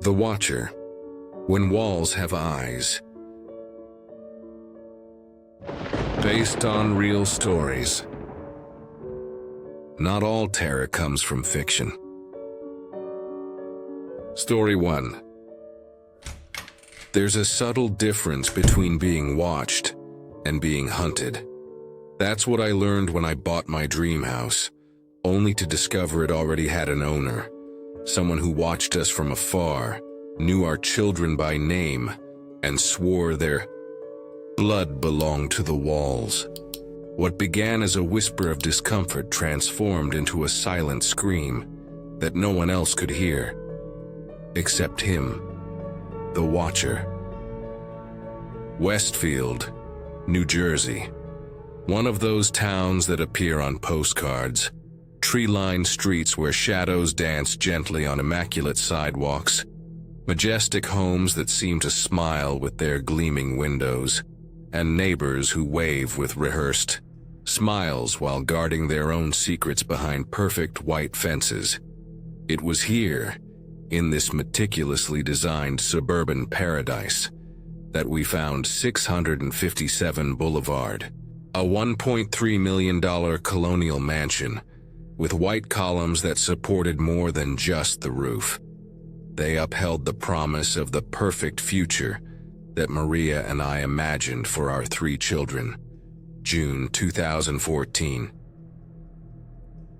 The Watcher. When Walls Have Eyes. Based on real stories. Not all terror comes from fiction. Story 1. There's a subtle difference between being watched and being hunted. That's what I learned when I bought my dream house, only to discover it already had an owner. Someone who watched us from afar, knew our children by name, and swore their blood belonged to the walls. What began as a whisper of discomfort transformed into a silent scream that no one else could hear, except him, the Watcher. Westfield, New Jersey. One of those towns that appear on postcards. Tree-lined streets where shadows dance gently on immaculate sidewalks. Majestic homes that seem to smile with their gleaming windows. And neighbors who wave with rehearsed smiles while guarding their own secrets behind perfect white fences. It was here, in this meticulously designed suburban paradise, that we found 657 Boulevard, a $1.3 million colonial mansion with white columns that supported more than just the roof. They upheld the promise of the perfect future that Maria and I imagined for our 3 children. June 2014.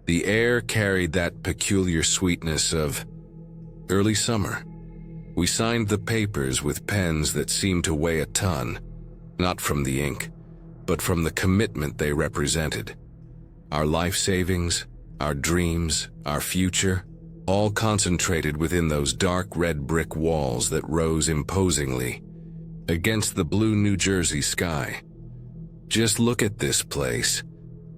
The air carried that peculiar sweetness of early summer. We signed the papers with pens that seemed to weigh a ton, not from the ink, but from the commitment they represented. Our life savings, our dreams, our future, all concentrated within those dark red brick walls that rose imposingly against the blue New Jersey sky. "Just look at this place,"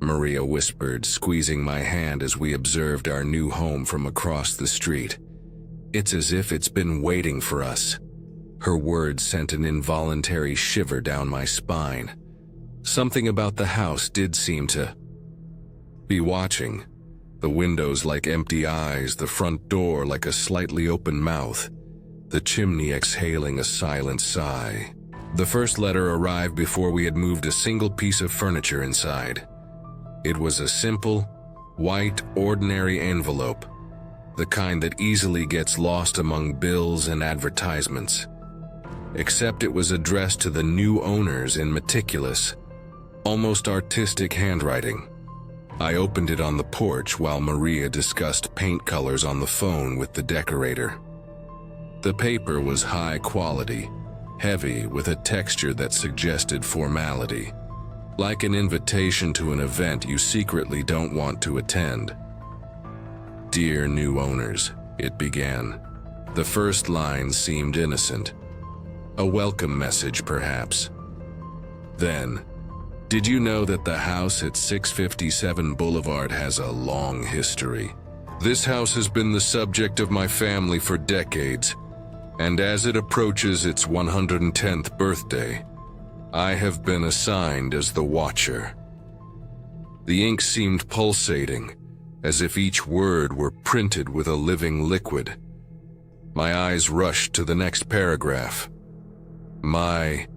Maria whispered, squeezing my hand as we observed our new home from across the street. "It's as if it's been waiting for us." Her words sent an involuntary shiver down my spine. Something about the house did seem to be watching. The windows like empty eyes, the front door like a slightly open mouth, the chimney exhaling a silent sigh. The first letter arrived before we had moved a single piece of furniture inside. It was a simple, white, ordinary envelope, the kind that easily gets lost among bills and advertisements. Except it was addressed to the new owners in meticulous, almost artistic handwriting. I opened it on the porch while Maria discussed paint colors on the phone with the decorator. The paper was high quality, heavy with a texture that suggested formality, like an invitation to an event you secretly don't want to attend. "Dear new owners," it began. The first line seemed innocent. A welcome message, perhaps. Then, "Did you know that the house at 657 Boulevard has a long history? This house has been the subject of my family for decades, and as it approaches its 110th birthday, I have been assigned as the Watcher." The ink seemed pulsating, as if each word were printed with a living liquid. My eyes rushed to the next paragraph. "My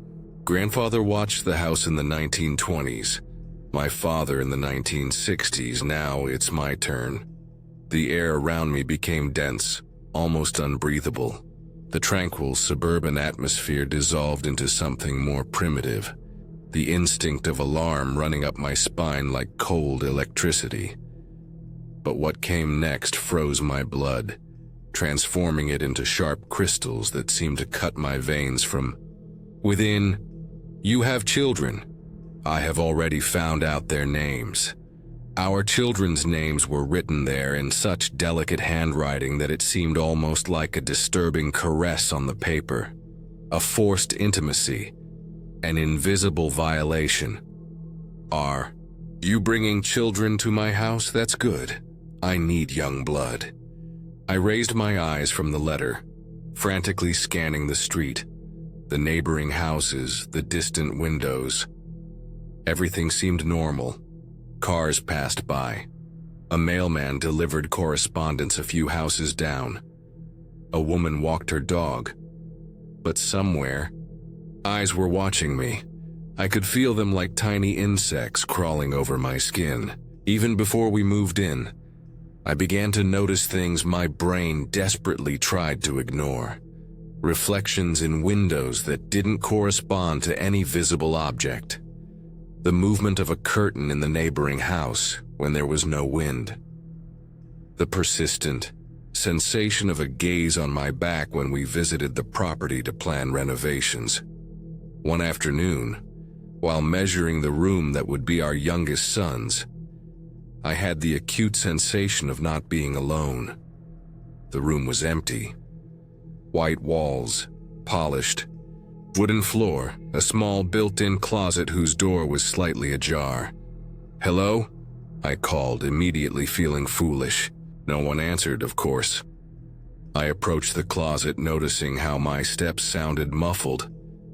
grandfather watched the house in the 1920s. My father in the 1960s. Now it's my turn." The air around me became dense, almost unbreathable. The tranquil suburban atmosphere dissolved into something more primitive, the instinct of alarm running up my spine like cold electricity. But what came next froze my blood, transforming it into sharp crystals that seemed to cut my veins from within. "You have children. I have already found out their names." Our children's names were written there in such delicate handwriting that it seemed almost like a disturbing caress on the paper, a forced intimacy, an invisible violation. "Are you bringing children to my house? That's good. I need young blood." I raised my eyes from the letter, frantically scanning the street, the neighboring houses, the distant windows. Everything seemed normal. Cars passed by. A mailman delivered correspondence a few houses down. A woman walked her dog. But somewhere, eyes were watching me. I could feel them like tiny insects crawling over my skin. Even before we moved in, I began to notice things my brain desperately tried to ignore. Reflections in windows that didn't correspond to any visible object. The movement of a curtain in the neighboring house when there was no wind. The persistent sensation of a gaze on my back when we visited the property to plan renovations. One afternoon, while measuring the room that would be our youngest son's, I had the acute sensation of not being alone. The room was empty. White walls, polished, wooden floor, a small built-in closet whose door was slightly ajar. "Hello?" I called, immediately feeling foolish. No one answered, of course. I approached the closet, noticing how my steps sounded muffled,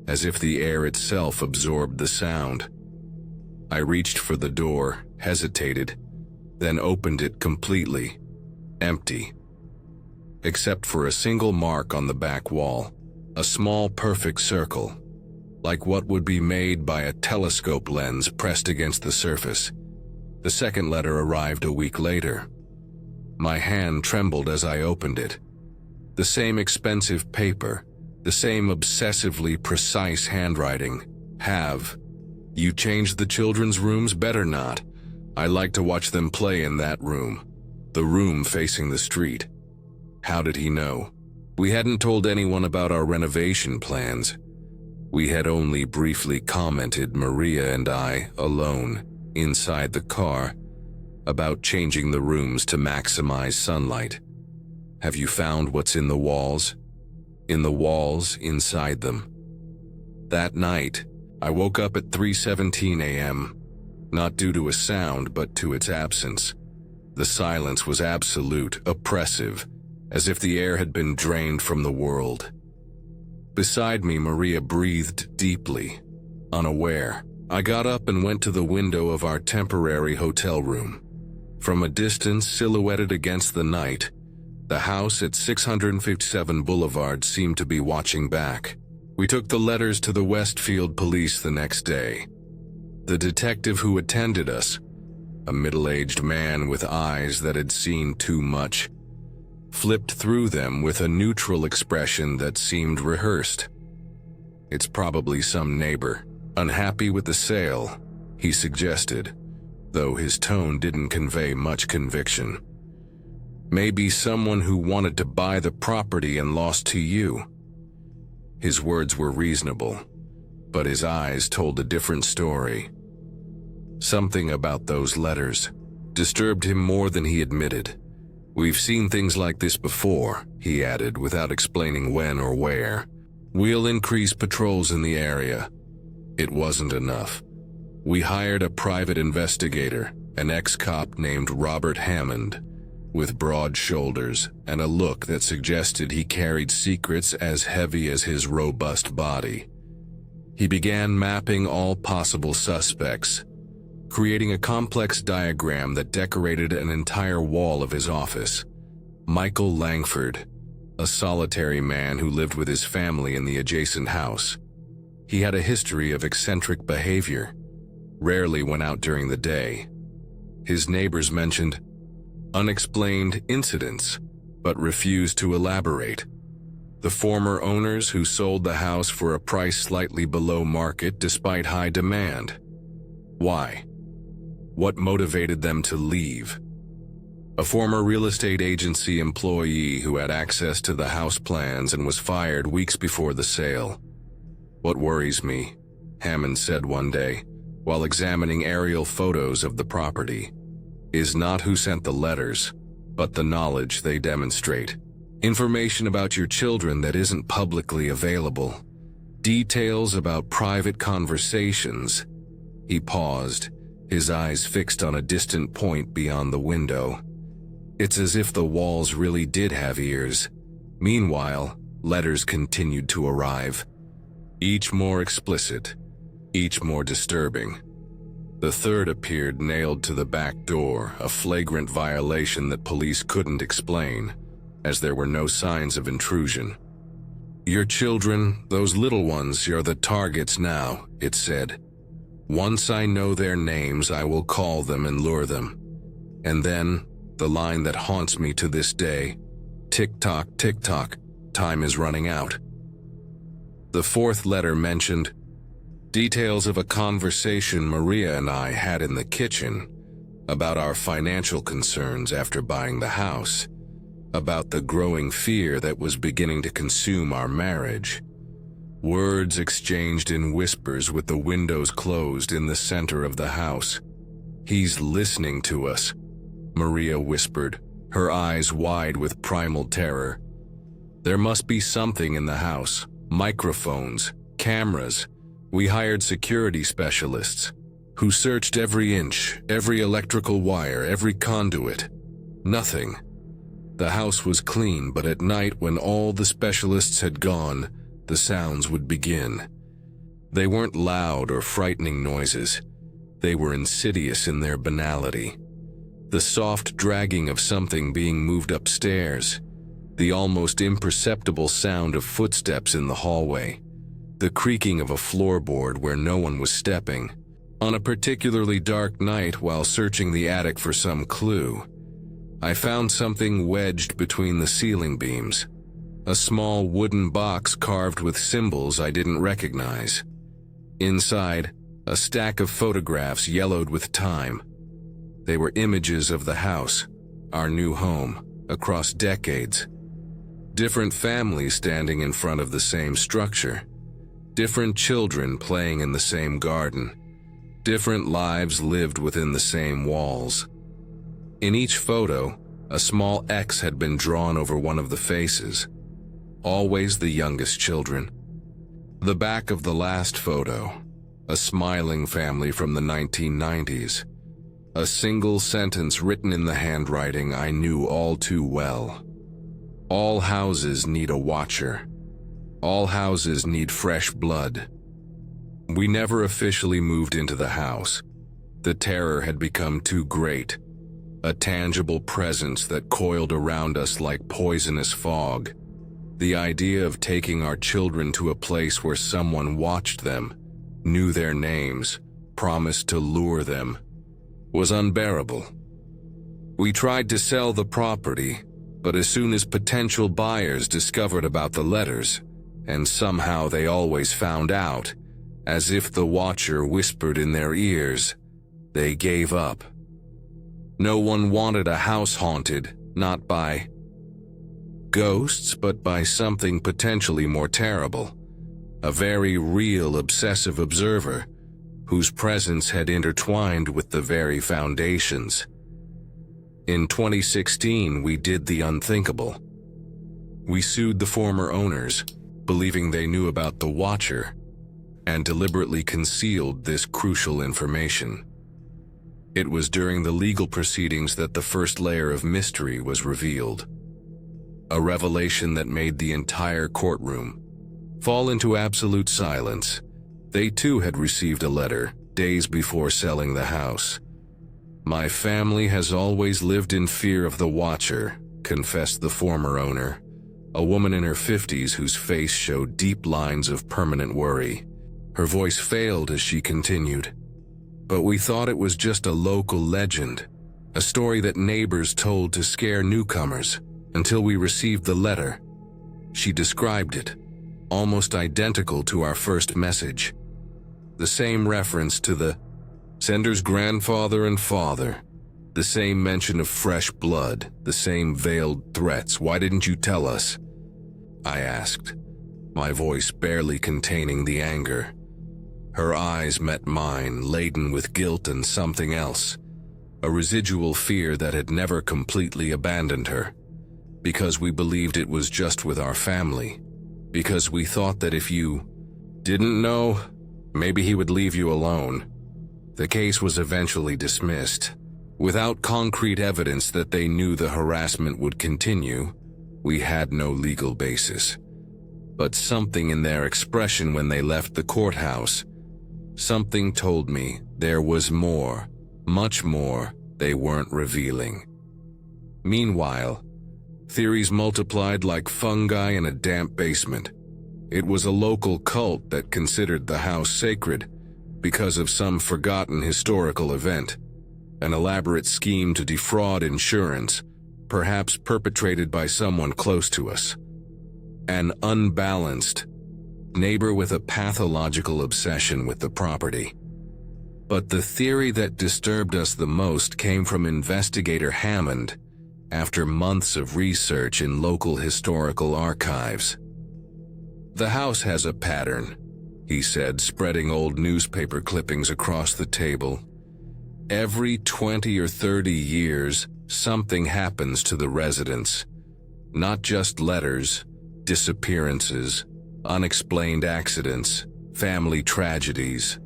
as if the air itself absorbed the sound. I reached for the door, hesitated, then opened it completely. Empty. Except for a single mark on the back wall, a small perfect circle, like what would be made by a telescope lens pressed against the surface. The second letter arrived a week later. My hand trembled as I opened it. The same expensive paper, the same obsessively precise handwriting. "Have you changed the children's rooms? Better not. I like to watch them play in that room." The room facing the street. How did he know? We hadn't told anyone about our renovation plans. We had only briefly commented, Maria and I, alone, inside the car, about changing the rooms to maximize sunlight. "Have you found what's in the walls?" In the walls, inside them. That night, I woke up at 3:17 a.m., not due to a sound but to its absence. The silence was absolute, oppressive, as if the air had been drained from the world. Beside me, Maria breathed deeply, unaware. I got up and went to the window of our temporary hotel room. From a distance, silhouetted against the night, the house at 657 Boulevard seemed to be watching back. We took the letters to the Westfield police the next day. The detective who attended us, a middle-aged man with eyes that had seen too much, flipped through them with a neutral expression that seemed rehearsed. "It's probably some neighbor, unhappy with the sale," he suggested, though his tone didn't convey much conviction. "Maybe someone who wanted to buy the property and lost to you." His words were reasonable, but his eyes told a different story. Something about those letters disturbed him more than he admitted. "We've seen things like this before," he added, without explaining when or where. "We'll increase patrols in the area." It wasn't enough. We hired a private investigator, an ex-cop named Robert Hammond, with broad shoulders and a look that suggested he carried secrets as heavy as his robust body. He began mapping all possible suspects, creating a complex diagram that decorated an entire wall of his office. Michael Langford, a solitary man who lived with his family in the adjacent house. He had a history of eccentric behavior, rarely went out during the day. His neighbors mentioned unexplained incidents, but refused to elaborate. The former owners who sold the house for a price slightly below market despite high demand. Why? What motivated them to leave? A former real estate agency employee who had access to the house plans and was fired weeks before the sale. "What worries me," Hammond said one day, while examining aerial photos of the property, "is not who sent the letters, but the knowledge they demonstrate. Information about your children that isn't publicly available. Details about private conversations." He paused, his eyes fixed on a distant point beyond the window. It's as if the walls really did have ears. Meanwhile, letters continued to arrive, each more explicit, each more disturbing. The third appeared nailed to the back door, a flagrant violation that police couldn't explain. as there were no signs of intrusion. "Your children, those little ones, are the targets now," it said. "Once I know their names, I will call them and lure them." And then, the line that haunts me to this day, "Tick-tock, tick-tock, time is running out." The fourth letter mentioned details of a conversation Maria and I had in the kitchen about our financial concerns after buying the house, about the growing fear that was beginning to consume our marriage. Words exchanged in whispers with the windows closed in the center of the house. "He's listening to us," Maria whispered, her eyes wide with primal terror. There must be something in the house. Microphones, cameras. We hired security specialists who searched every inch, every electrical wire, every conduit. Nothing. The house was clean, but at night when all the specialists had gone, the sounds would begin. They weren't loud or frightening noises. They were insidious in their banality. The soft dragging of something being moved upstairs, the almost imperceptible sound of footsteps in the hallway, the creaking of a floorboard where no one was stepping. On a particularly dark night, while searching the attic for some clue, I found something wedged between the ceiling beams, a small wooden box carved with symbols I didn't recognize. Inside, a stack of photographs yellowed with time. They were images of the house, our new home, across decades. Different families standing in front of the same structure. Different children playing in the same garden. Different lives lived within the same walls. In each photo, a small X had been drawn over one of the faces. Always the youngest children. The back of the last photo, a smiling family from the 1990s. A single sentence written in the handwriting I knew all too well. All houses need a watcher. All houses need fresh blood. We never officially moved into the house. The terror had become too great. A tangible presence that coiled around us like poisonous fog. The idea of taking our children to a place where someone watched them, knew their names, promised to lure them, was unbearable. We tried to sell the property, but as soon as potential buyers discovered about the letters, and somehow they always found out, as if the watcher whispered in their ears, they gave up. No one wanted a house haunted, not by ghosts, but by something potentially more terrible. A very real obsessive observer, whose presence had intertwined with the very foundations. In 2016, we did the unthinkable. We sued the former owners, believing they knew about the watcher, and deliberately concealed this crucial information. It was during the legal proceedings that the first layer of mystery was revealed. A revelation that made the entire courtroom fall into absolute silence. They too had received a letter days before selling the house. "My family has always lived in fear of the watcher," confessed the former owner, a woman in her 50s whose face showed deep lines of permanent worry. Her voice failed as she continued. "But we thought it was just a local legend, a story that neighbors told to scare newcomers, until we received the letter." She described it, almost identical to our first message. The same reference to the sender's grandfather and father, the same mention of fresh blood, the same veiled threats. "Why didn't you tell us?" I asked, my voice barely containing the anger. Her eyes met mine, laden with guilt and something else, a residual fear that had never completely abandoned her. Because we believed it was just with our family. Because we thought that if you didn't know, maybe he would leave you alone. The case was eventually dismissed. Without concrete evidence that they knew the harassment would continue, we had no legal basis. But something in their expression when they left the courthouse, something told me there was more, much more, they weren't revealing. Meanwhile, Theories multiplied like fungi in a damp basement. It was a local cult that considered the house sacred because of some forgotten historical event, an elaborate scheme to defraud insurance, perhaps perpetrated by someone close to us. An unbalanced neighbor with a pathological obsession with the property. But the theory that disturbed us the most came from investigator Hammond after months of research in local historical archives. "The house has a pattern," he said, spreading old newspaper clippings across the table. "Every 20 or 30 years, something happens to the residents. Not just letters, disappearances, unexplained accidents, family tragedies."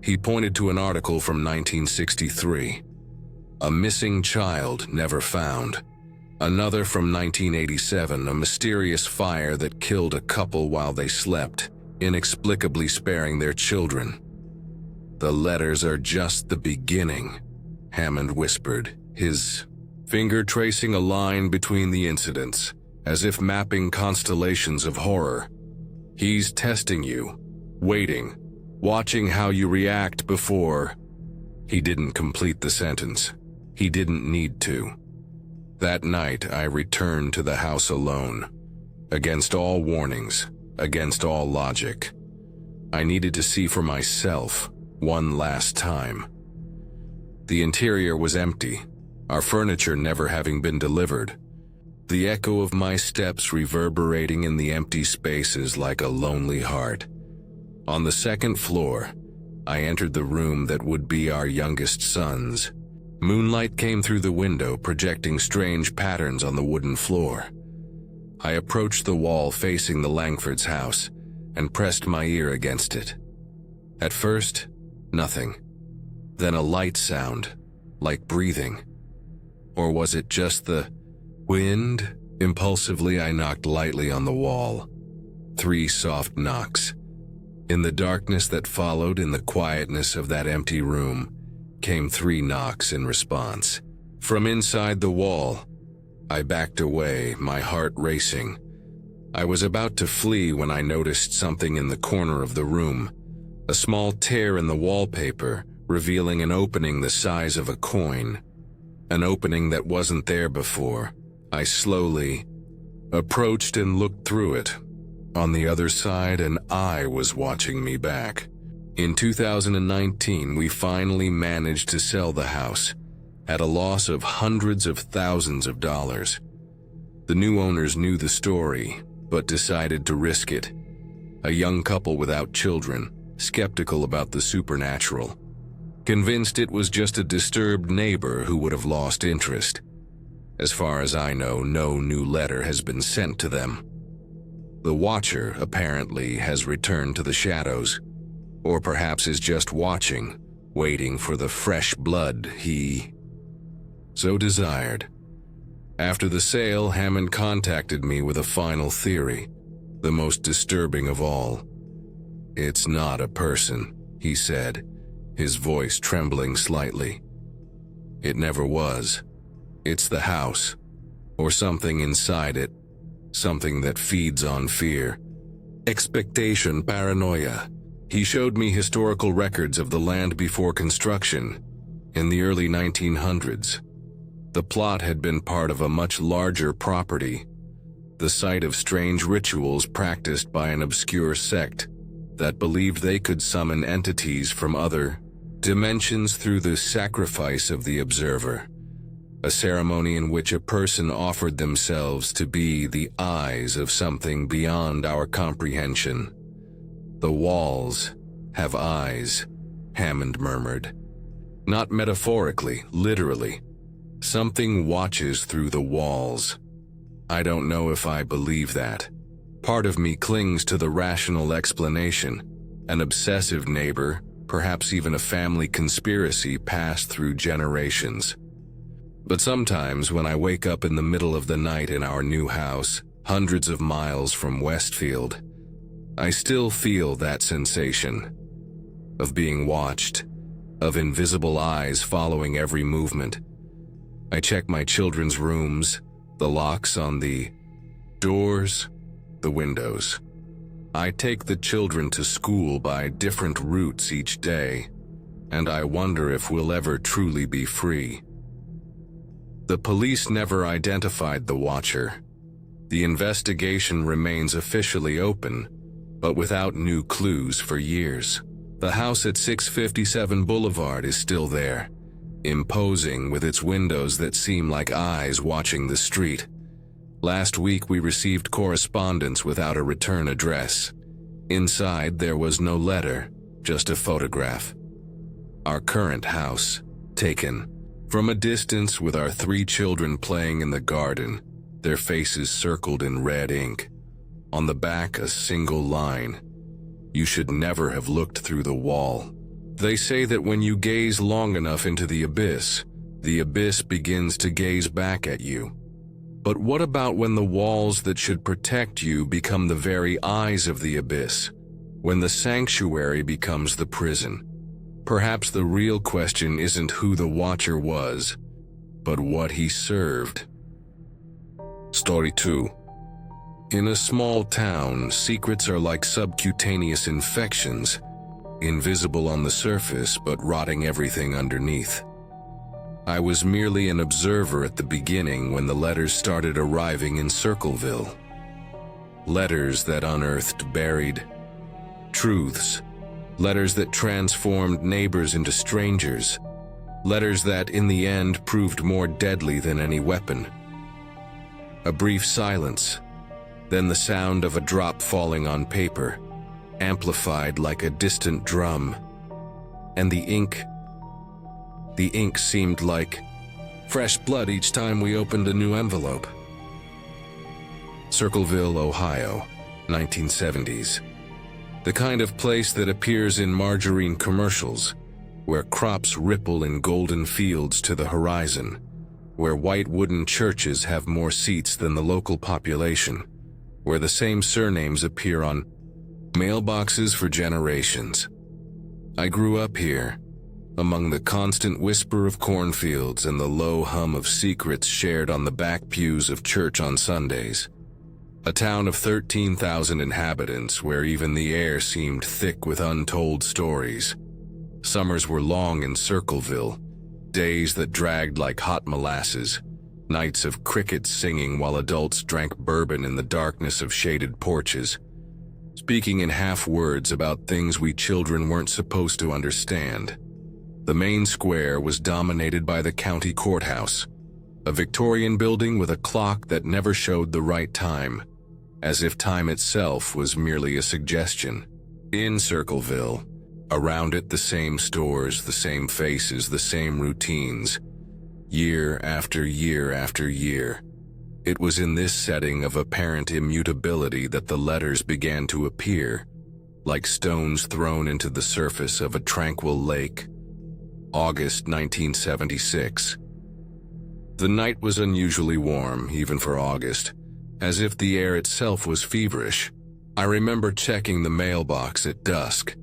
He pointed to an article from 1963. A missing child never found. Another from 1987, a mysterious fire that killed a couple while they slept, inexplicably sparing their children. "The letters are just the beginning," Hammond whispered, his finger tracing a line between the incidents, as if mapping constellations of horror. "He's testing you, waiting, watching how you react before—" He didn't complete the sentence. He didn't need to. That night, I returned to the house alone. Against all warnings, against all logic. I needed to see for myself, one last time. The interior was empty, our furniture never having been delivered. The echo of my steps reverberating in the empty spaces like a lonely heart. On the second floor, I entered the room that would be our youngest son's. Moonlight came through the window, projecting strange patterns on the wooden floor. I approached the wall facing the Langfords' house and pressed my ear against it. At first, nothing. Then a light sound, like breathing. Or was it just the wind? Impulsively, I knocked lightly on the wall. 3 soft knocks. In the darkness that followed, in the quietness of that empty room, came 3 knocks in response. From inside the wall, I backed away, my heart racing. I was about to flee when I noticed something in the corner of the room, a small tear in the wallpaper, revealing an opening the size of a coin. An opening that wasn't there before. I slowly approached and looked through it. On the other side, an eye was watching me back. In 2019, we finally managed to sell the house, at a loss of hundreds of thousands of dollars. The new owners knew the story, but decided to risk it. A young couple without children, skeptical about the supernatural. Convinced it was just a disturbed neighbor who would have lost interest. As far as I know, no new letter has been sent to them. The watcher, apparently, has returned to the shadows. Or perhaps is just watching, waiting for the fresh blood he so desired. After the sale, Hammond contacted me with a final theory, the most disturbing of all. "It's not a person," he said, his voice trembling slightly. "It never was. It's the house, or something inside it, something that feeds on fear, expectation, paranoia." He showed me historical records of the land before construction, in the early 1900s. The plot had been part of a much larger property, the site of strange rituals practiced by an obscure sect that believed they could summon entities from other dimensions through the sacrifice of the observer, a ceremony in which a person offered themselves to be the eyes of something beyond our comprehension. "The walls have eyes," Hammond murmured. "Not metaphorically, literally. Something watches through the walls. I don't know if I believe that. Part of me clings to the rational explanation. An obsessive neighbor, perhaps even a family conspiracy passed through generations. But sometimes when I wake up in the middle of the night in our new house, hundreds of miles from Westfield, I still feel that sensation of being watched, of invisible eyes following every movement. I check my children's rooms, the locks on the doors, the windows. I take the children to school by different routes each day, and I wonder if we'll ever truly be free. The police never identified the watcher. The investigation remains officially open, but without new clues for years. The house at 657 Boulevard is still there, imposing with its windows that seem like eyes watching the street. Last week we received correspondence without a return address. Inside there was no letter, just a photograph. Our current house, taken from a distance with our 3 children playing in the garden, their faces circled in red ink. On the back, a single line: "You should never have looked through the wall." They say that when you gaze long enough into the abyss begins to gaze back at you. But what about when the walls that should protect you become the very eyes of the abyss? When the sanctuary becomes the prison? Perhaps the real question isn't who the watcher was, but what he served. Story 2. In a small town, secrets are like subcutaneous infections, invisible on the surface but rotting everything underneath. I was merely an observer at the beginning when the letters started arriving in Circleville. Letters that unearthed buried truths. Letters that transformed neighbors into strangers. Letters that, in the end, proved more deadly than any weapon. A brief silence, then the sound of a drop falling on paper, amplified like a distant drum. And the ink seemed like fresh blood each time we opened a new envelope. Circleville, Ohio, 1970s. The kind of place that appears in margarine commercials, where crops ripple in golden fields to the horizon, where white wooden churches have more seats than the local population, where the same surnames appear on mailboxes for generations. I grew up here, among the constant whisper of cornfields and the low hum of secrets shared on the back pews of church on Sundays. A town of 13,000 inhabitants where even the air seemed thick with untold stories. Summers were long in Circleville, days that dragged like hot molasses, nights of crickets singing while adults drank bourbon in the darkness of shaded porches, speaking in half words about things we children weren't supposed to understand. The main square was dominated by the county courthouse, a Victorian building with a clock that never showed the right time, as if time itself was merely a suggestion. In Circleville, around it the same stores, the same faces, the same routines, year after year after year. It was in this setting of apparent immutability that the letters began to appear, like stones thrown into the surface of a tranquil lake. August 1976. The night was unusually warm, even for August, as if the air itself was feverish. I remember checking the mailbox at dusk,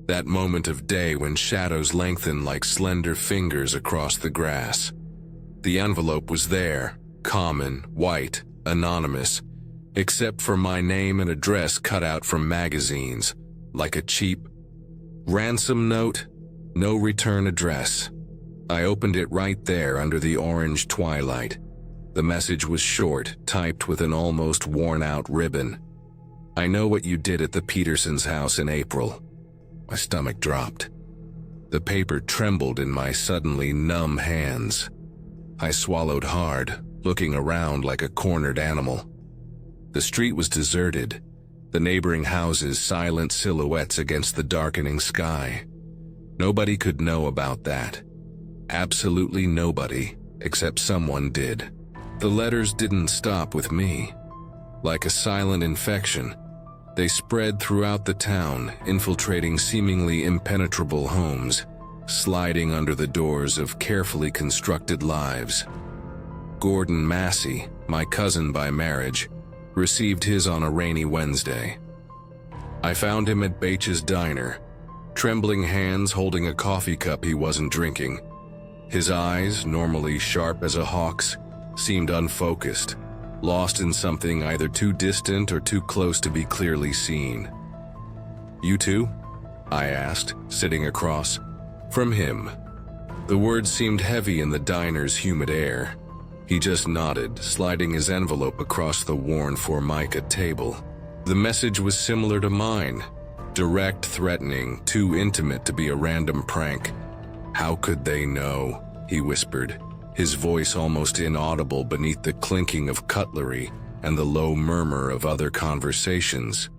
that moment of day when shadows lengthen like slender fingers across the grass. The envelope was there, common, white, anonymous, except for my name and address cut out from magazines, like a cheap ransom note, no return address. I opened it right there under the orange twilight. The message was short, typed with an almost worn-out ribbon. "I know what you did at the Petersons' house in April." My stomach dropped. The paper trembled in my suddenly numb hands. I swallowed hard, looking around like a cornered animal. The street was deserted, the neighboring houses silent silhouettes against the darkening sky. Nobody could know about that. Absolutely nobody, except someone did. The letters didn't stop with me. Like a silent infection, they spread throughout the town, infiltrating seemingly impenetrable homes, sliding under the doors of carefully constructed lives. Gordon Massey, my cousin by marriage, received his on a rainy Wednesday. I found him at Bache's diner, trembling hands holding a coffee cup he wasn't drinking. His eyes, normally sharp as a hawk's, seemed unfocused, lost in something either too distant or too close to be clearly seen. "You too?" I asked, sitting across from him. The words seemed heavy in the diner's humid air. He just nodded, sliding his envelope across the worn Formica table. The message was similar to mine. Direct, threatening, too intimate to be a random prank. "How could they know?" he whispered, his voice almost inaudible beneath the clinking of cutlery and the low murmur of other conversations.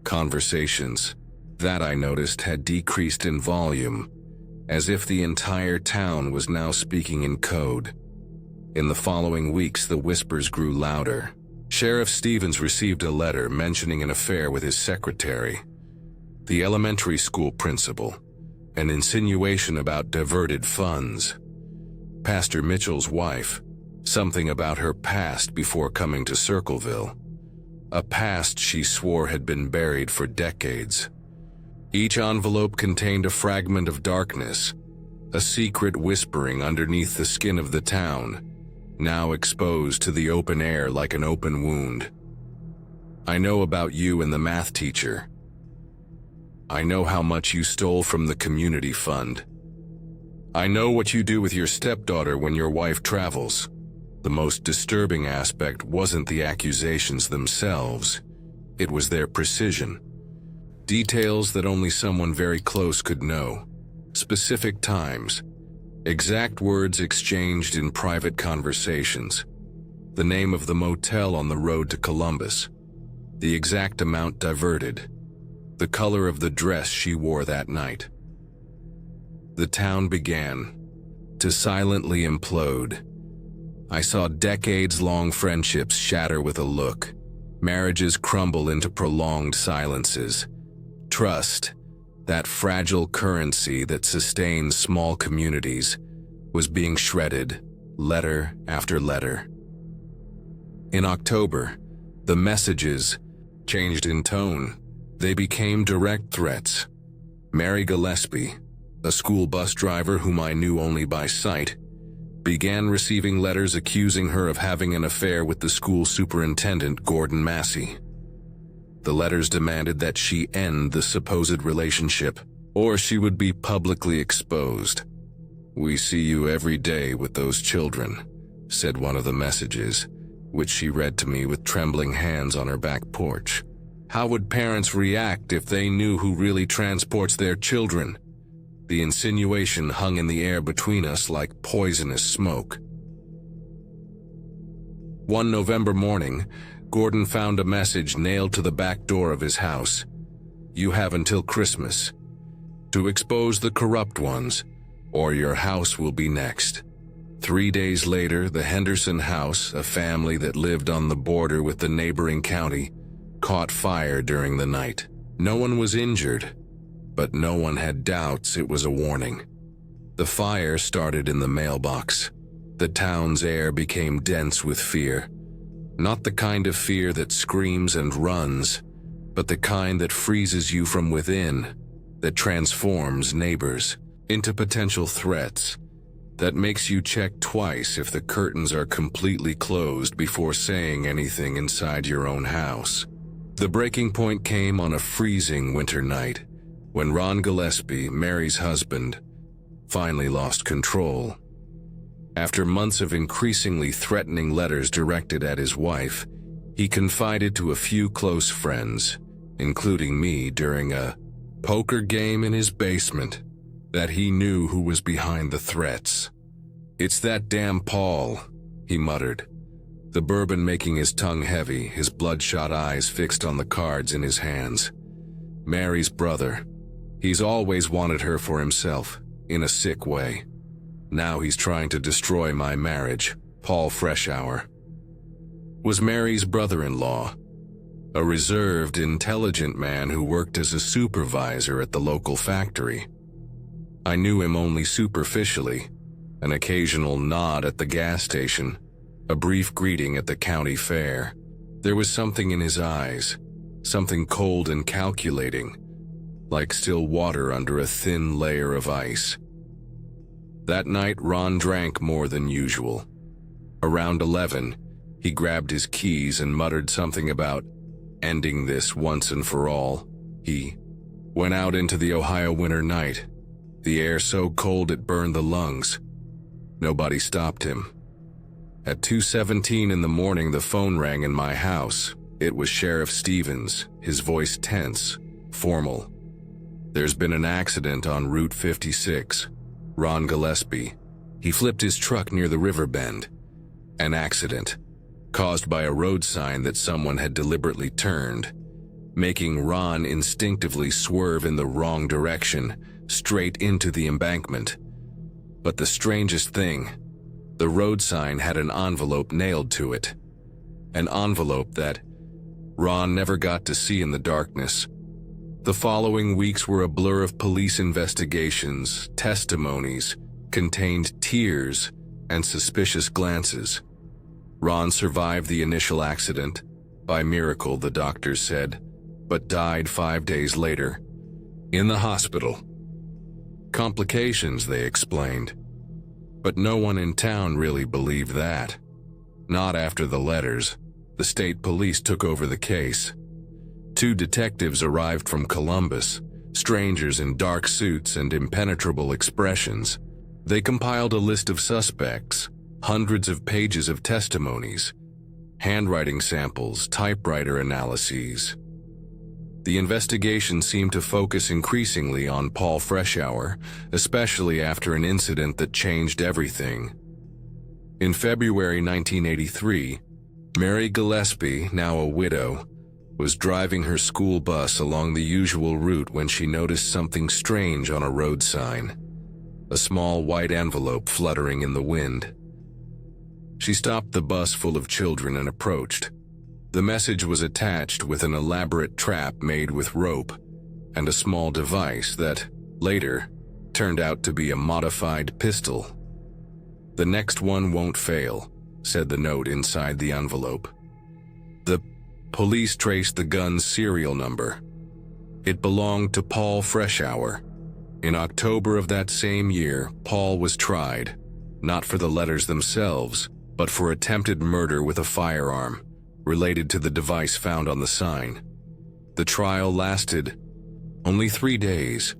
Conversations that, I noticed, had decreased in volume, as if the entire town was now speaking in code. In the following weeks, the whispers grew louder. Sheriff Stevens received a letter mentioning an affair with his secretary, the elementary school principal, an insinuation about diverted funds. Pastor Mitchell's wife, something about her past before coming to Circleville, a past she swore had been buried for decades. Each envelope contained a fragment of darkness, a secret whispering underneath the skin of the town, now exposed to the open air like an open wound. "I know about you and the math teacher. I know how much you stole from the community fund. I know what you do with your stepdaughter when your wife travels." The most disturbing aspect wasn't the accusations themselves, it was their precision. Details that only someone very close could know. Specific times. Exact words exchanged in private conversations. The name of the motel on the road to Columbus. The exact amount diverted. The color of the dress she wore that night. The town began to silently implode. I saw decades-long friendships shatter with a look. Marriages crumble into prolonged silences. Trust, that fragile currency that sustains small communities, was being shredded, letter after letter. In October, the messages changed in tone. They became direct threats. Mary Gillespie, a school bus driver whom I knew only by sight, began receiving letters accusing her of having an affair with the school superintendent, Gordon Massey. The letters demanded that she end the supposed relationship, or she would be publicly exposed. "We see you every day with those children," said one of the messages, which she read to me with trembling hands on her back porch. "How would parents react if they knew who really transports their children?" The insinuation hung in the air between us like poisonous smoke. One November morning, Gordon found a message nailed to the back door of his house. "You have until Christmas to expose the corrupt ones, or your house will be next." 3 days later, the Henderson house, a family that lived on the border with the neighboring county, caught fire during the night. No one was injured, but no one had doubts it was a warning. The fire started in the mailbox. The town's air became dense with fear. Not the kind of fear that screams and runs, but the kind that freezes you from within, that transforms neighbors into potential threats, that makes you check twice if the curtains are completely closed before saying anything inside your own house. The breaking point came on a freezing winter night, when Ron Gillespie, Mary's husband, finally lost control. After months of increasingly threatening letters directed at his wife, he confided to a few close friends, including me, during a poker game in his basement, that he knew who was behind the threats. "It's that damn Paul," he muttered, the bourbon making his tongue heavy, his bloodshot eyes fixed on the cards in his hands. "Mary's brother. He's always wanted her for himself, in a sick way. Now he's trying to destroy my marriage." Paul Freshour was Mary's brother-in-law, a reserved, intelligent man who worked as a supervisor at the local factory. I knew him only superficially, an occasional nod at the gas station, a brief greeting at the county fair. There was something in his eyes, something cold and calculating, like still water under a thin layer of ice. That night, Ron drank more than usual. Around 11, He grabbed his keys and muttered something about ending this once and for all. He went out into the Ohio winter night, the air so cold it burned the lungs. Nobody stopped him. At 2:17 in the morning, the phone rang in my house. It was Sheriff Stevens, his voice tense, formal. "There's been an accident on Route 56. Ron Gillespie. He flipped his truck near the river bend. An accident, caused by a road sign that someone had deliberately turned, making Ron instinctively swerve in the wrong direction, straight into the embankment. But the strangest thing, the road sign had an envelope nailed to it. An envelope that Ron never got to see in the darkness. The following weeks were a blur of police investigations, testimonies, contained tears, and suspicious glances. Ron survived the initial accident, by miracle, the doctors said, but died 5 days later, in the hospital. Complications, they explained. But no one in town really believed that. Not after the letters. The state police took over the case. 2 detectives arrived from Columbus, strangers in dark suits and impenetrable expressions. They compiled a list of suspects, hundreds of pages of testimonies, handwriting samples, typewriter analyses. The investigation seemed to focus increasingly on Paul Freshour, especially after an incident that changed everything. In February 1983, Mary Gillespie, now a widow, was driving her school bus along the usual route when she noticed something strange on a road sign. A small white envelope fluttering in the wind. She stopped the bus full of children and approached. The message was attached with an elaborate trap made with rope and a small device that, later, turned out to be a modified pistol. "The next one won't fail," said the note inside the envelope. The police traced the gun's serial number. It belonged to Paul Freshour. In October of that same year, Paul was tried, not for the letters themselves, but for attempted murder with a firearm, related to the device found on the sign. The trial lasted only 3 days.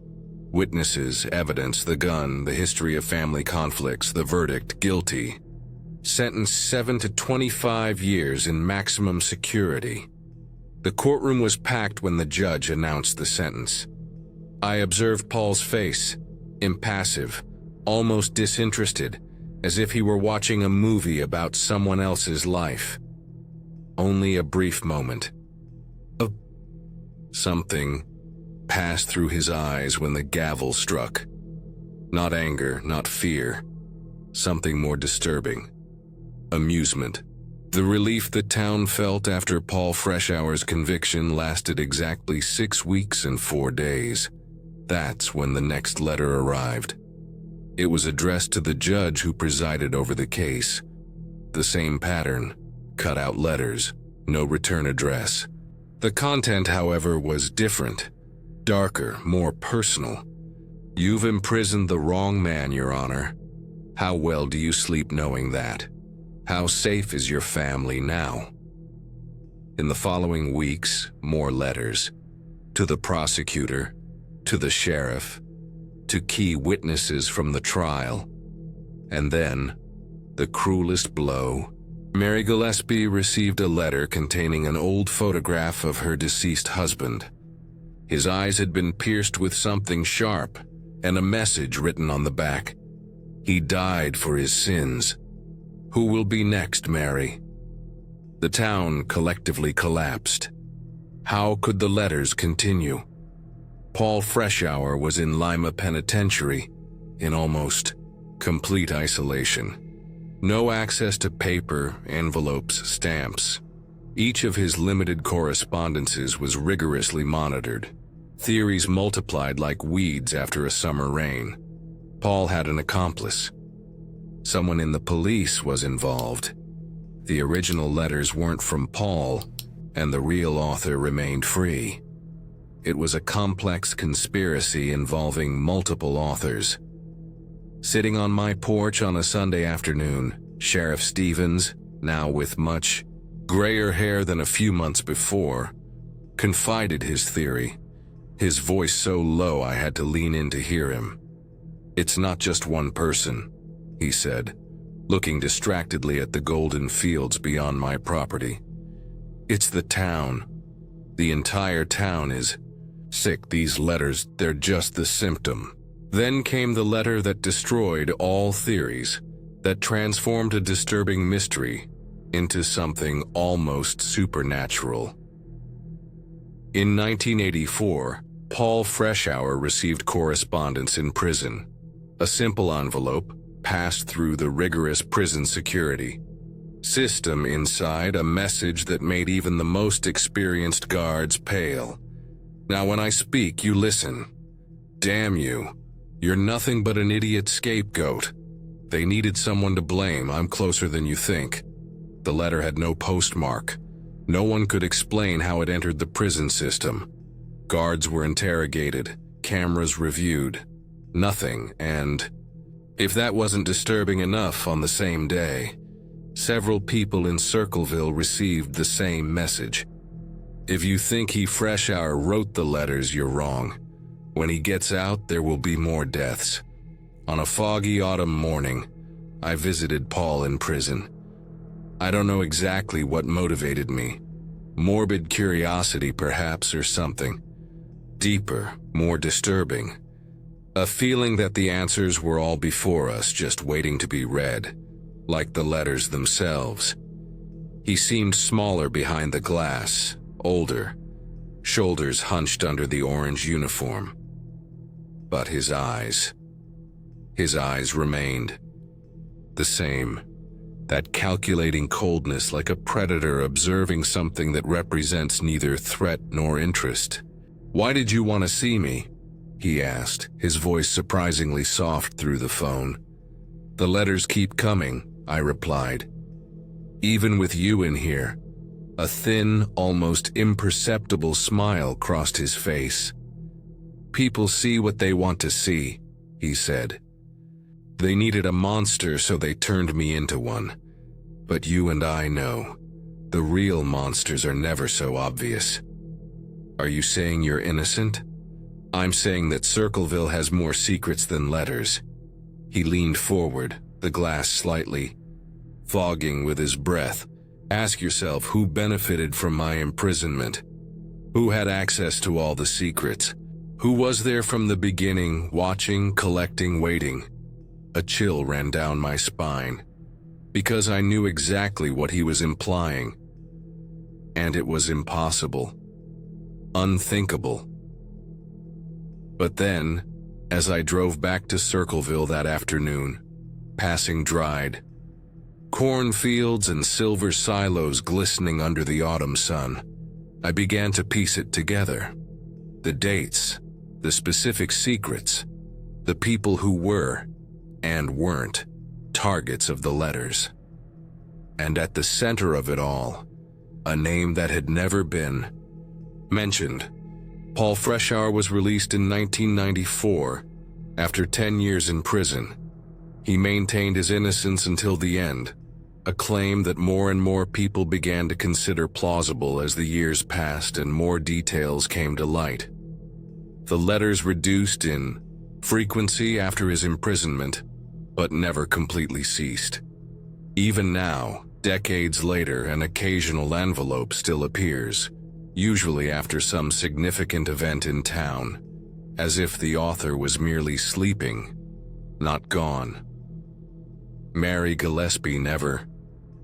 Witnesses, evidence, the gun, the history of family conflicts, the verdict, guilty. Sentenced 7 to 25 years in maximum security. The courtroom was packed when the judge announced the sentence. I observed Paul's face, impassive, almost disinterested, as if he were watching a movie about someone else's life. Only a brief moment. Something passed through his eyes when the gavel struck. Not anger, not fear. Something more disturbing. Amusement. The relief the town felt after Paul Freshour's conviction lasted exactly 6 weeks and 4 days. That's when the next letter arrived. It was addressed to the judge who presided over the case. The same pattern, cut out letters, no return address. The content, however, was different, darker, more personal. "You've imprisoned the wrong man, Your Honor. How well do you sleep knowing that? How safe is your family now?" In the following weeks, more letters. To the prosecutor, to the sheriff, to key witnesses from the trial. And then, the cruelest blow. Mary Gillespie received a letter containing an old photograph of her deceased husband. His eyes had been pierced with something sharp, and a message written on the back. "He died for his sins. Who will be next, Mary?" The town collectively collapsed. How could the letters continue? Paul Freshour was in Lima Penitentiary, in almost complete isolation. No access to paper, envelopes, stamps. Each of his limited correspondences was rigorously monitored. Theories multiplied like weeds after a summer rain. Paul had an accomplice. Someone in the police was involved. The original letters weren't from Paul, and the real author remained free. It was a complex conspiracy involving multiple authors. Sitting on my porch on a Sunday afternoon, Sheriff Stevens, now with much grayer hair than a few months before, confided his theory, his voice so low I had to lean in to hear him. "It's not just one person," he said, looking distractedly at the golden fields beyond my property. "It's the town. The entire town is sick. These letters, they're just the symptom." Then came the letter that destroyed all theories, that transformed a disturbing mystery into something almost supernatural. In 1984, Paul Freshour received correspondence in prison. A simple envelope passed through the rigorous prison security system. Inside, a message that made even the most experienced guards pale. "Now when I speak, you listen. Damn you. You're nothing but an idiot scapegoat. They needed someone to blame. I'm closer than you think." The letter had no postmark. No one could explain how it entered the prison system. Guards were interrogated, cameras reviewed. Nothing, and if that wasn't disturbing enough, on the same day, several people in Circleville received the same message. If you think he Freshour wrote the letters, you're wrong. When he gets out, there will be more deaths. On a foggy autumn morning, I visited Paul in prison. I don't know exactly what motivated me. Morbid curiosity, perhaps, or something. Deeper, more disturbing. A feeling that the answers were all before us, just waiting to be read, like the letters themselves. He seemed smaller behind the glass, older, shoulders hunched under the orange uniform. But his eyes remained the same. That calculating coldness, like a predator observing something that represents neither threat nor interest. "Why did you want to see me?" he asked, his voice surprisingly soft through the phone. "The letters keep coming," I replied. "Even with you in here." A thin, almost imperceptible smile crossed his face. "People see what they want to see," he said. "They needed a monster, so they turned me into one. But you and I know, the real monsters are never so obvious." "Are you saying you're innocent?" "I'm saying that Circleville has more secrets than letters." He leaned forward, the glass slightly fogging with his breath. "Ask yourself who benefited from my imprisonment. Who had access to all the secrets? Who was there from the beginning, watching, collecting, waiting?" A chill ran down my spine, because I knew exactly what he was implying. And it was impossible. Unthinkable. But then, as I drove back to Circleville that afternoon, passing dried cornfields and silver silos glistening under the autumn sun, I began to piece it together. The dates, the specific secrets, the people who were, and weren't, targets of the letters. And at the center of it all, a name that had never been mentioned. Paul Freshour was released in 1994, after 10 years in prison. He maintained his innocence until the end, a claim that more and more people began to consider plausible as the years passed and more details came to light. The letters reduced in frequency after his imprisonment, but never completely ceased. Even now, decades later, an occasional envelope still appears, usually after some significant event in town, as if the author was merely sleeping, not gone. Mary Gillespie never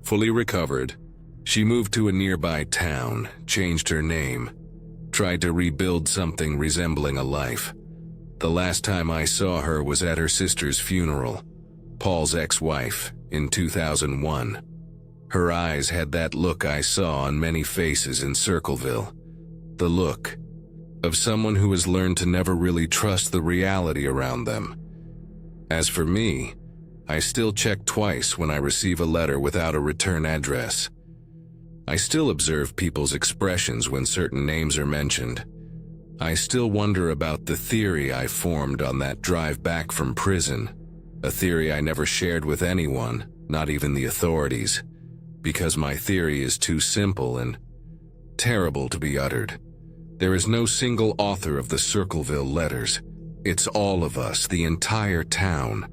fully recovered. She moved to a nearby town, changed her name, tried to rebuild something resembling a life. The last time I saw her was at her sister's funeral, Paul's ex-wife, in 2001. Her eyes had that look I saw on many faces in Circleville, the look of someone who has learned to never really trust the reality around them. As for me, I still check twice when I receive a letter without a return address. I still observe people's expressions when certain names are mentioned. I still wonder about the theory I formed on that drive back from prison, a theory I never shared with anyone, not even the authorities. because my theory is too simple and terrible to be uttered. There is no single author of the Circleville letters. It's all of us, the entire town.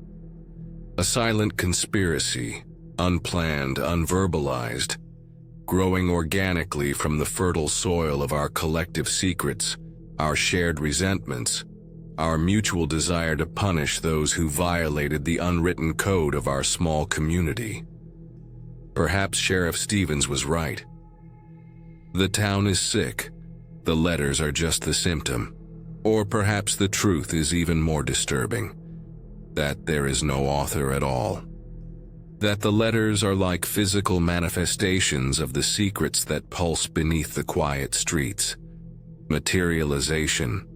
A silent conspiracy, unplanned, unverbalized, growing organically from the fertile soil of our collective secrets, our shared resentments, our mutual desire to punish those who violated the unwritten code of our small community. Perhaps Sheriff Stevens was right. The town is sick. The letters are just the symptom. Or perhaps the truth is even more disturbing, that there is no author at all. That the letters are like physical manifestations of the secrets that pulse beneath the quiet streets. Materialization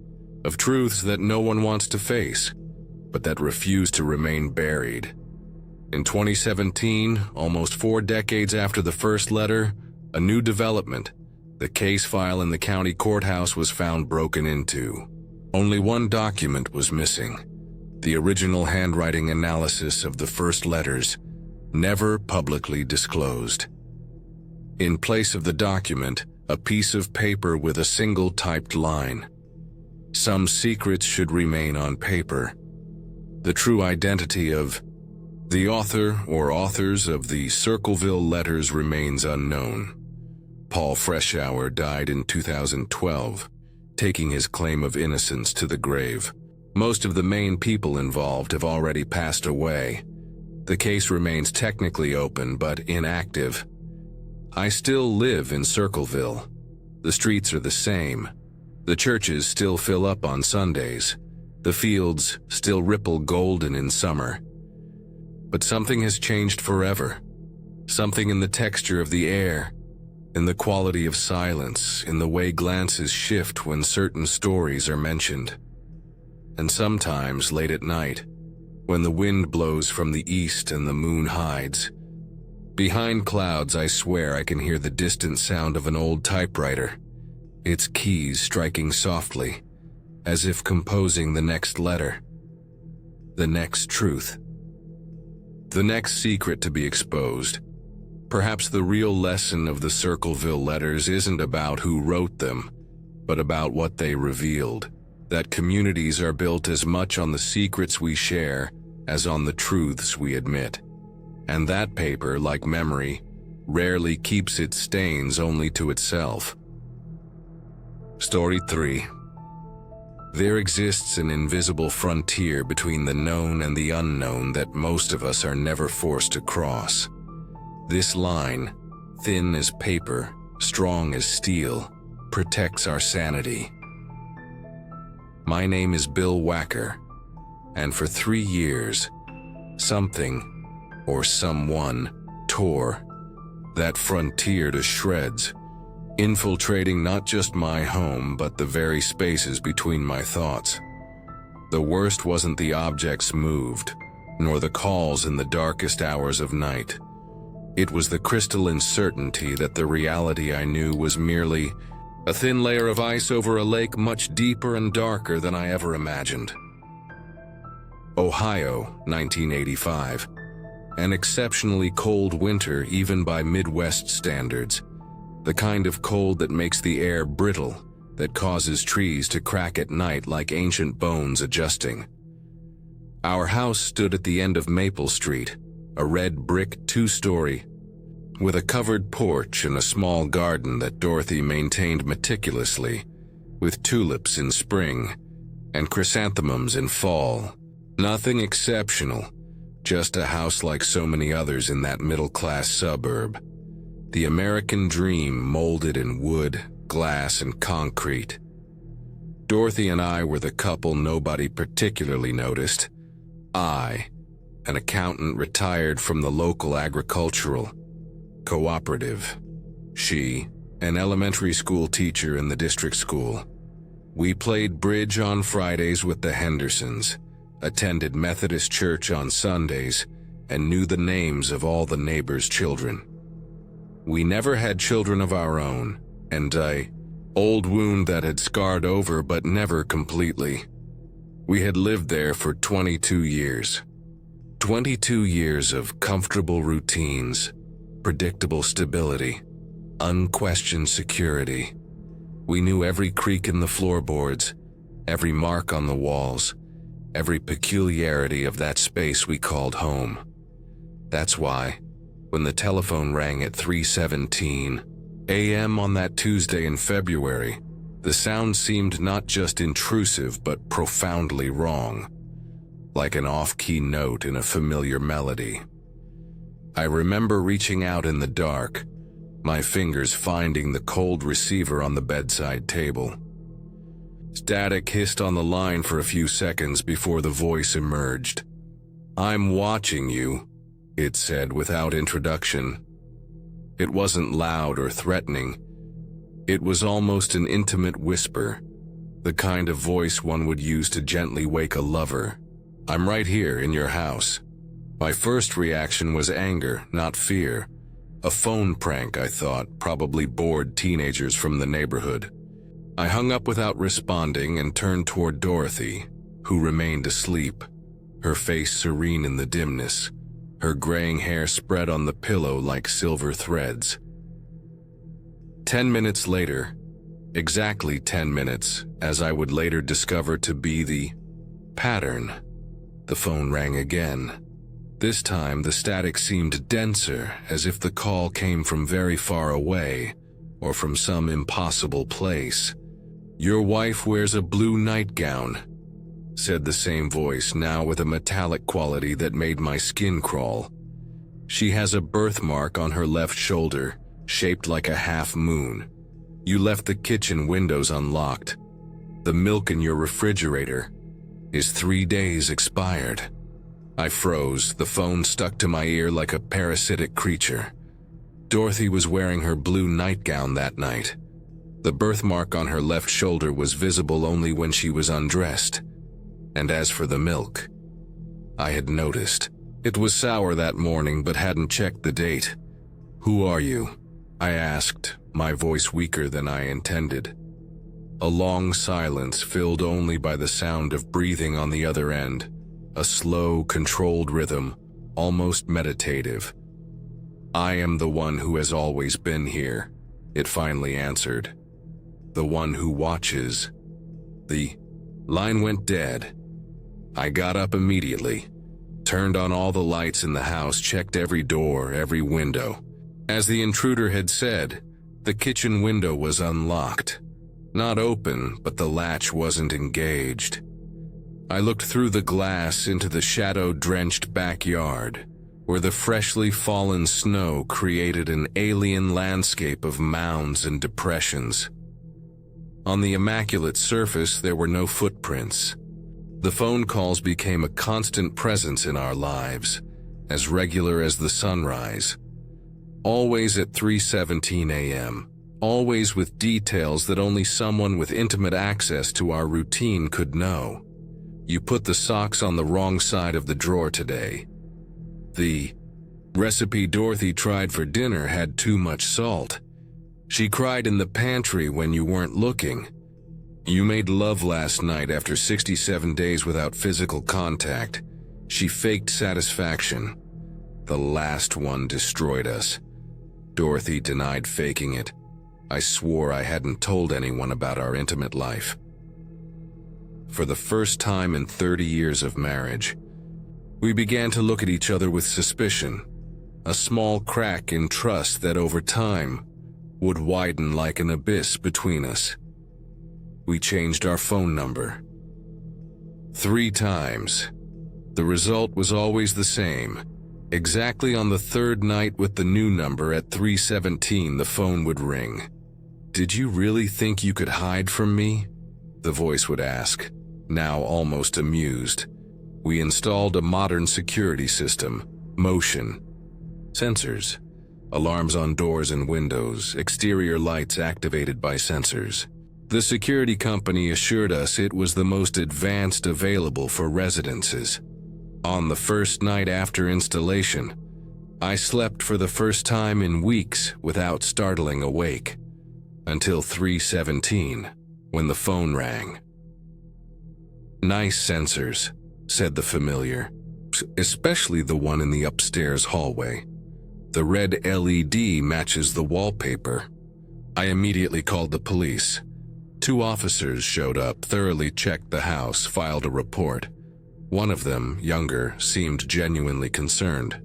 of truths that no one wants to face, but that refuse to remain buried. In 2017, almost 4 decades after the first letter, a new development. The case file in the county courthouse was found broken into. Only one document was missing: the original handwriting analysis of the first letters, never publicly disclosed. In place of the document, a piece of paper with a single typed line. Some secrets should remain on paper. The true identity of the author or authors of the Circleville letters remains unknown. Paul Freshour died in 2012, taking his claim of innocence to the grave. Most of the main people involved have already passed away. The case remains technically open but inactive. I still live in Circleville. The streets are the same. The churches still fill up on Sundays. The fields still ripple golden in summer. But something has changed forever. Something in the texture of the air, in the quality of silence, in the way glances shift when certain stories are mentioned. And sometimes, late at night, when the wind blows from the east and the moon hides, behind clouds I swear I can hear the distant sound of an old typewriter, its keys striking softly, as if composing the next letter, the next truth, the next secret to be exposed. Perhaps the real lesson of the Circleville letters isn't about who wrote them, but about what they revealed. That communities are built as much on the secrets we share as on the truths we admit. And that paper, like memory, rarely keeps its stains only to itself. Story 3. There exists an invisible frontier between the known and the unknown that most of us are never forced to cross. This line, thin as paper, strong as steel, protects our sanity. My name is Bill Wacker, and for 3 years, something or someone tore that frontier to shreds, infiltrating not just my home but the very spaces between my thoughts. The worst wasn't the objects moved, nor the calls in the darkest hours of night. It was the crystalline certainty that the reality I knew was merely a thin layer of ice over a lake much deeper and darker than I ever imagined. Ohio, 1985. An exceptionally cold winter even by Midwest standards. The kind of cold that makes the air brittle, that causes trees to crack at night like ancient bones adjusting. Our house stood at the end of Maple Street, a red brick 2-story, with a covered porch and a small garden that Dorothy maintained meticulously, with tulips in spring and chrysanthemums in fall. Nothing exceptional, just a house like so many others in that middle-class suburb. The American dream molded in wood, glass, and concrete. Dorothy and I were the couple nobody particularly noticed. I, an accountant retired from the local agricultural cooperative. She, an elementary school teacher in the district school. We played bridge on Fridays with the Hendersons, attended Methodist church on Sundays, and knew the names of all the neighbors' children. We never had children of our own, and an old wound that had scarred over but never completely. We had lived there for 22 years. 22 years of comfortable routines, predictable stability, unquestioned security. We knew every creak in the floorboards, every mark on the walls, every peculiarity of that space we called home. That's why, when the telephone rang at 3:17 a.m. on that Tuesday in February, the sound seemed not just intrusive but profoundly wrong, like an off-key note in a familiar melody. I remember reaching out in the dark, my fingers finding the cold receiver on the bedside table. Static hissed on the line for a few seconds before the voice emerged. "I'm watching you," it said without introduction. It wasn't loud or threatening. It was almost an intimate whisper, the kind of voice one would use to gently wake a lover. "I'm right here in your house." My first reaction was anger, not fear. A phone prank, I thought, probably bored teenagers from the neighborhood. I hung up without responding and turned toward Dorothy, who remained asleep, her face serene in the dimness, her graying hair spread on the pillow like silver threads. 10 minutes later, exactly 10 minutes, as I would later discover to be the pattern, the phone rang again. This time the static seemed denser, as if the call came from very far away, or from some impossible place. "Your wife wears a blue nightgown," said the same voice, now with a metallic quality that made my skin crawl. "She has a birthmark on her left shoulder, shaped like a half moon. You left the kitchen windows unlocked. The milk in your refrigerator is 3 days expired." I froze, the phone stuck to my ear like a parasitic creature. Dorothy was wearing her blue nightgown that night. The birthmark on her left shoulder was visible only when she was undressed. And as for the milk, I had noticed. It was sour that morning but hadn't checked the date. "Who are you?" I asked, my voice weaker than I intended. A long silence filled only by the sound of breathing on the other end, a slow, controlled rhythm, almost meditative. "I am the one who has always been here," it finally answered. "The one who watches." The line went dead. I got up immediately, turned on all the lights in the house, checked every door, every window. As the intruder had said, the kitchen window was unlocked. Not open, but the latch wasn't engaged. I looked through the glass into the shadow-drenched backyard, where the freshly fallen snow created an alien landscape of mounds and depressions. On the immaculate surface, there were no footprints. The phone calls became a constant presence in our lives, as regular as the sunrise. Always at 3:17 a.m., always with details that only someone with intimate access to our routine could know. "You put the socks on the wrong side of the drawer today." The recipe Dorothy tried for dinner had too much salt. She cried in the pantry when you weren't looking. "You made love last night after 67 days without physical contact." She faked satisfaction. The last one destroyed us. Dorothy denied faking it. I swore I hadn't told anyone about our intimate life. For the first time in 30 years of marriage, we began to look at each other with suspicion, a small crack in trust that over time would widen like an abyss between us. We changed our phone number 3 times. The result was always the same. Exactly on the third night with the new number at 3:17, the phone would ring. "Did you really think you could hide from me?" the voice would ask, now almost amused. We installed a modern security system, motion sensors, alarms on doors and windows, exterior lights activated by sensors. The security company assured us it was the most advanced available for residences. On the first night after installation, I slept for the first time in weeks without startling awake, until 3:17, when the phone rang. "Nice sensors," said the familiar, "especially the one in the upstairs hallway." The red LED matches the wallpaper. I immediately called the police. 2 officers showed up, thoroughly checked the house, filed a report. One of them, younger, seemed genuinely concerned.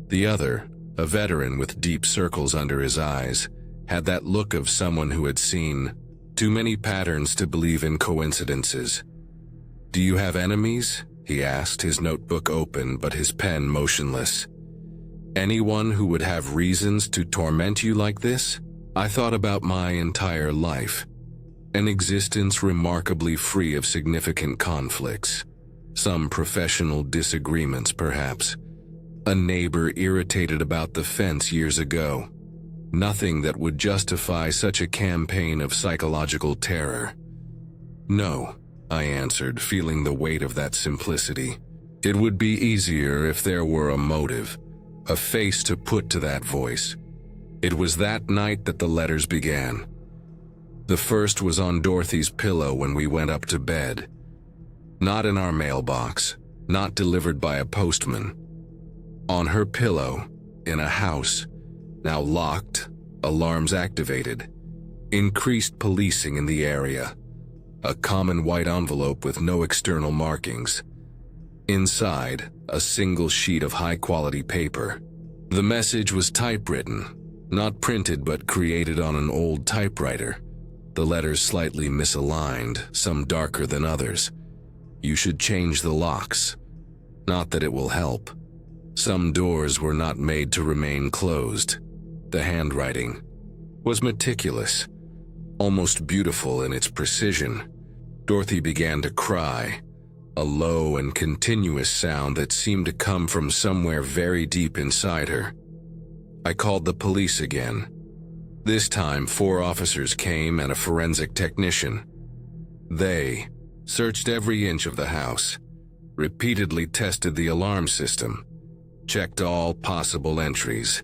The other, a veteran with deep circles under his eyes, had that look of someone who had seen too many patterns to believe in coincidences. "Do you have enemies?" he asked, his notebook open but his pen motionless. "Anyone who would have reasons to torment you like this?" I thought about my entire life. An existence remarkably free of significant conflicts. Some professional disagreements, perhaps. A neighbor irritated about the fence years ago. Nothing that would justify such a campaign of psychological terror. "No," I answered, feeling the weight of that simplicity. It would be easier if there were a motive, a face to put to that voice. It was that night that the letters began. The first was on Dorothy's pillow when we went up to bed. Not in our mailbox, not delivered by a postman. On her pillow, in a house, now locked, alarms activated. Increased policing in the area. A common white envelope with no external markings. Inside, a single sheet of high-quality paper. The message was typewritten, not printed but created on an old typewriter. The letters slightly misaligned, some darker than others. "You should change the locks. Not that it will help. Some doors were not made to remain closed." The handwriting was meticulous, almost beautiful in its precision. Dorothy began to cry, a low and continuous sound that seemed to come from somewhere very deep inside her. I called the police again. This time, 4 officers came and a forensic technician. They searched every inch of the house, repeatedly tested the alarm system, checked all possible entries.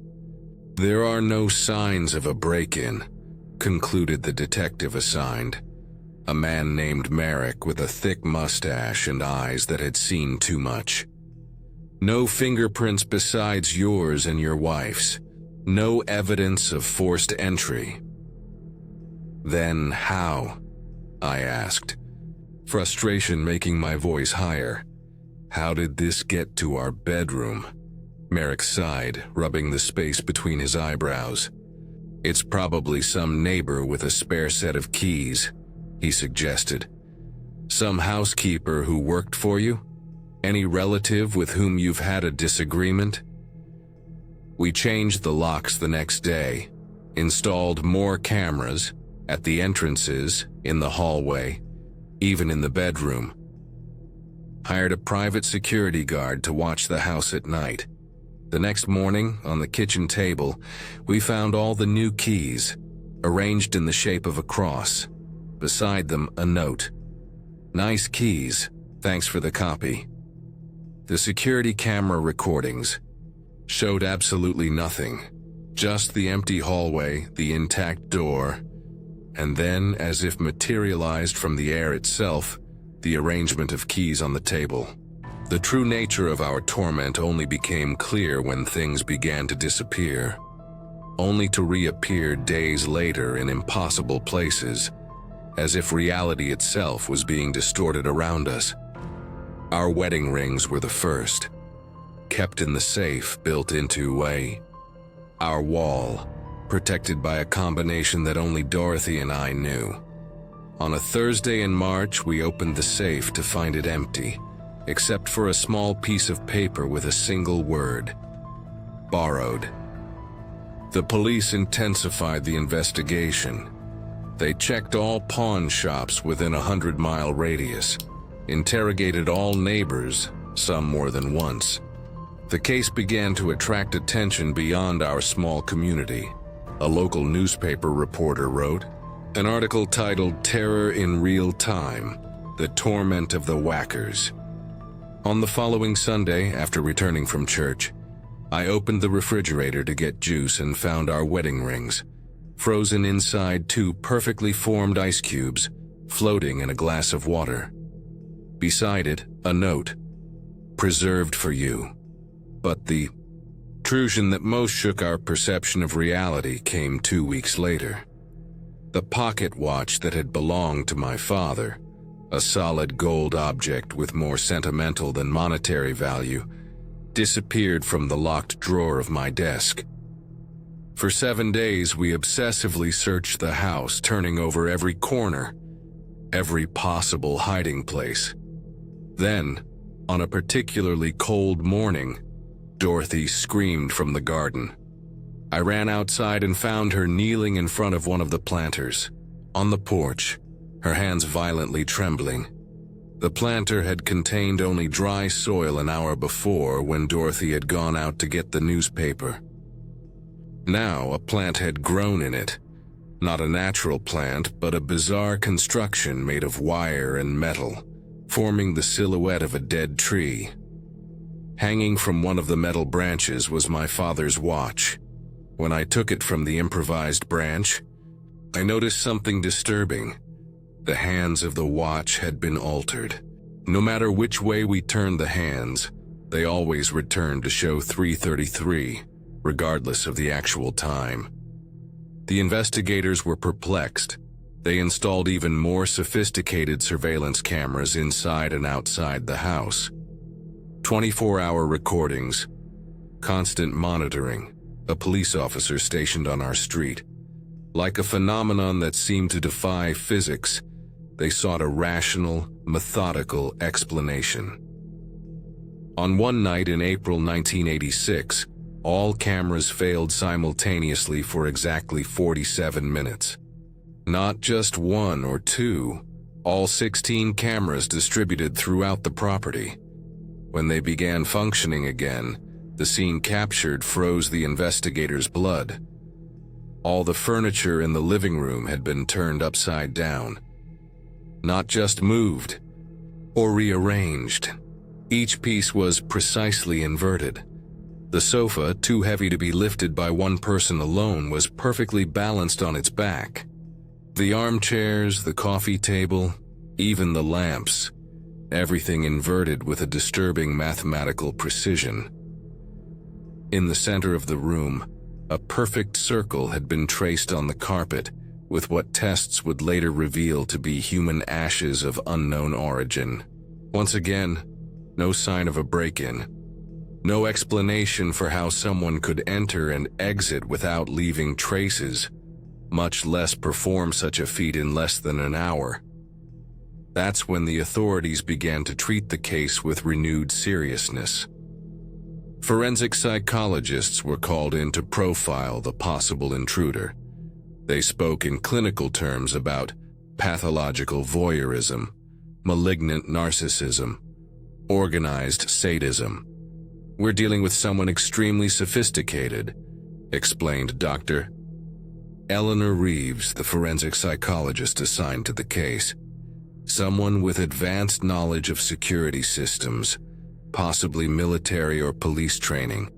"There are no signs of a break-in," concluded the detective assigned, a man named Merrick with a thick mustache and eyes that had seen too much. "No fingerprints besides yours and your wife's. No evidence of forced entry." "Then how?" I asked, frustration making my voice higher. "How did this get to our bedroom?" Merrick sighed, rubbing the space between his eyebrows. "It's probably some neighbor with a spare set of keys," he suggested. "Some housekeeper who worked for you? Any relative with whom you've had a disagreement?" We changed the locks the next day, installed more cameras at the entrances, in the hallway, even in the bedroom. Hired a private security guard to watch the house at night. The next morning, on the kitchen table, we found all the new keys, arranged in the shape of a cross. Beside them, a note. "Nice keys, thanks for the copy." The security camera recordings showed absolutely nothing, just the empty hallway, the intact door, and then, as if materialized from the air itself, the arrangement of keys on the table. The true nature of our torment only became clear when things began to disappear, only to reappear days later in impossible places, as if reality itself was being distorted around us. Our wedding rings were the first, kept in the safe built into our wall, protected by a combination that only Dorothy and I knew. On a Thursday in March, we opened the safe to find it empty, except for a small piece of paper with a single word: borrowed. The police intensified the investigation. They checked all pawn shops within a 100-mile radius, interrogated all neighbors, some more than once. The case began to attract attention beyond our small community. A local newspaper reporter wrote an article titled "Terror in Real Time: The Torment of the Wackers." On the following Sunday, after returning from church, I opened the refrigerator to get juice and found our wedding rings, frozen inside 2 perfectly formed ice cubes, floating in a glass of water. Beside it, a note: "Preserved for you." But the intrusion that most shook our perception of reality came 2 weeks later. The pocket watch that had belonged to my father, a solid gold object with more sentimental than monetary value, disappeared from the locked drawer of my desk. For 7 days, we obsessively searched the house, turning over every corner, every possible hiding place. Then, on a particularly cold morning, Dorothy screamed from the garden. I ran outside and found her kneeling in front of one of the planters, on the porch, her hands violently trembling. The planter had contained only dry soil an hour before when Dorothy had gone out to get the newspaper. Now a plant had grown in it. Not a natural plant, but a bizarre construction made of wire and metal, forming the silhouette of a dead tree. Hanging from one of the metal branches was my father's watch. When I took it from the improvised branch, I noticed something disturbing. The hands of the watch had been altered. No matter which way we turned the hands, they always returned to show 3:33, regardless of the actual time. The investigators were perplexed. They installed even more sophisticated surveillance cameras inside and outside the house. 24-hour recordings, constant monitoring, a police officer stationed on our street. Like a phenomenon that seemed to defy physics, they sought a rational, methodical explanation. On one night in April 1986, all cameras failed simultaneously for exactly 47 minutes. Not just one or two, all 16 cameras distributed throughout the property. When they began functioning again, the scene captured froze the investigators' blood. All the furniture in the living room had been turned upside down. Not just moved or rearranged. Each piece was precisely inverted. The sofa, too heavy to be lifted by one person alone, was perfectly balanced on its back. The armchairs, the coffee table, even the lamps, everything inverted with a disturbing mathematical precision. In the center of the room, a perfect circle had been traced on the carpet, with what tests would later reveal to be human ashes of unknown origin. Once again, no sign of a break-in. No explanation for how someone could enter and exit without leaving traces, much less perform such a feat in less than an hour. That's when the authorities began to treat the case with renewed seriousness. Forensic psychologists were called in to profile the possible intruder. They spoke in clinical terms about pathological voyeurism, malignant narcissism, organized sadism. "We're dealing with someone extremely sophisticated," explained Dr. Eleanor Reeves, the forensic psychologist assigned to the case. "Someone with advanced knowledge of security systems, possibly military or police training,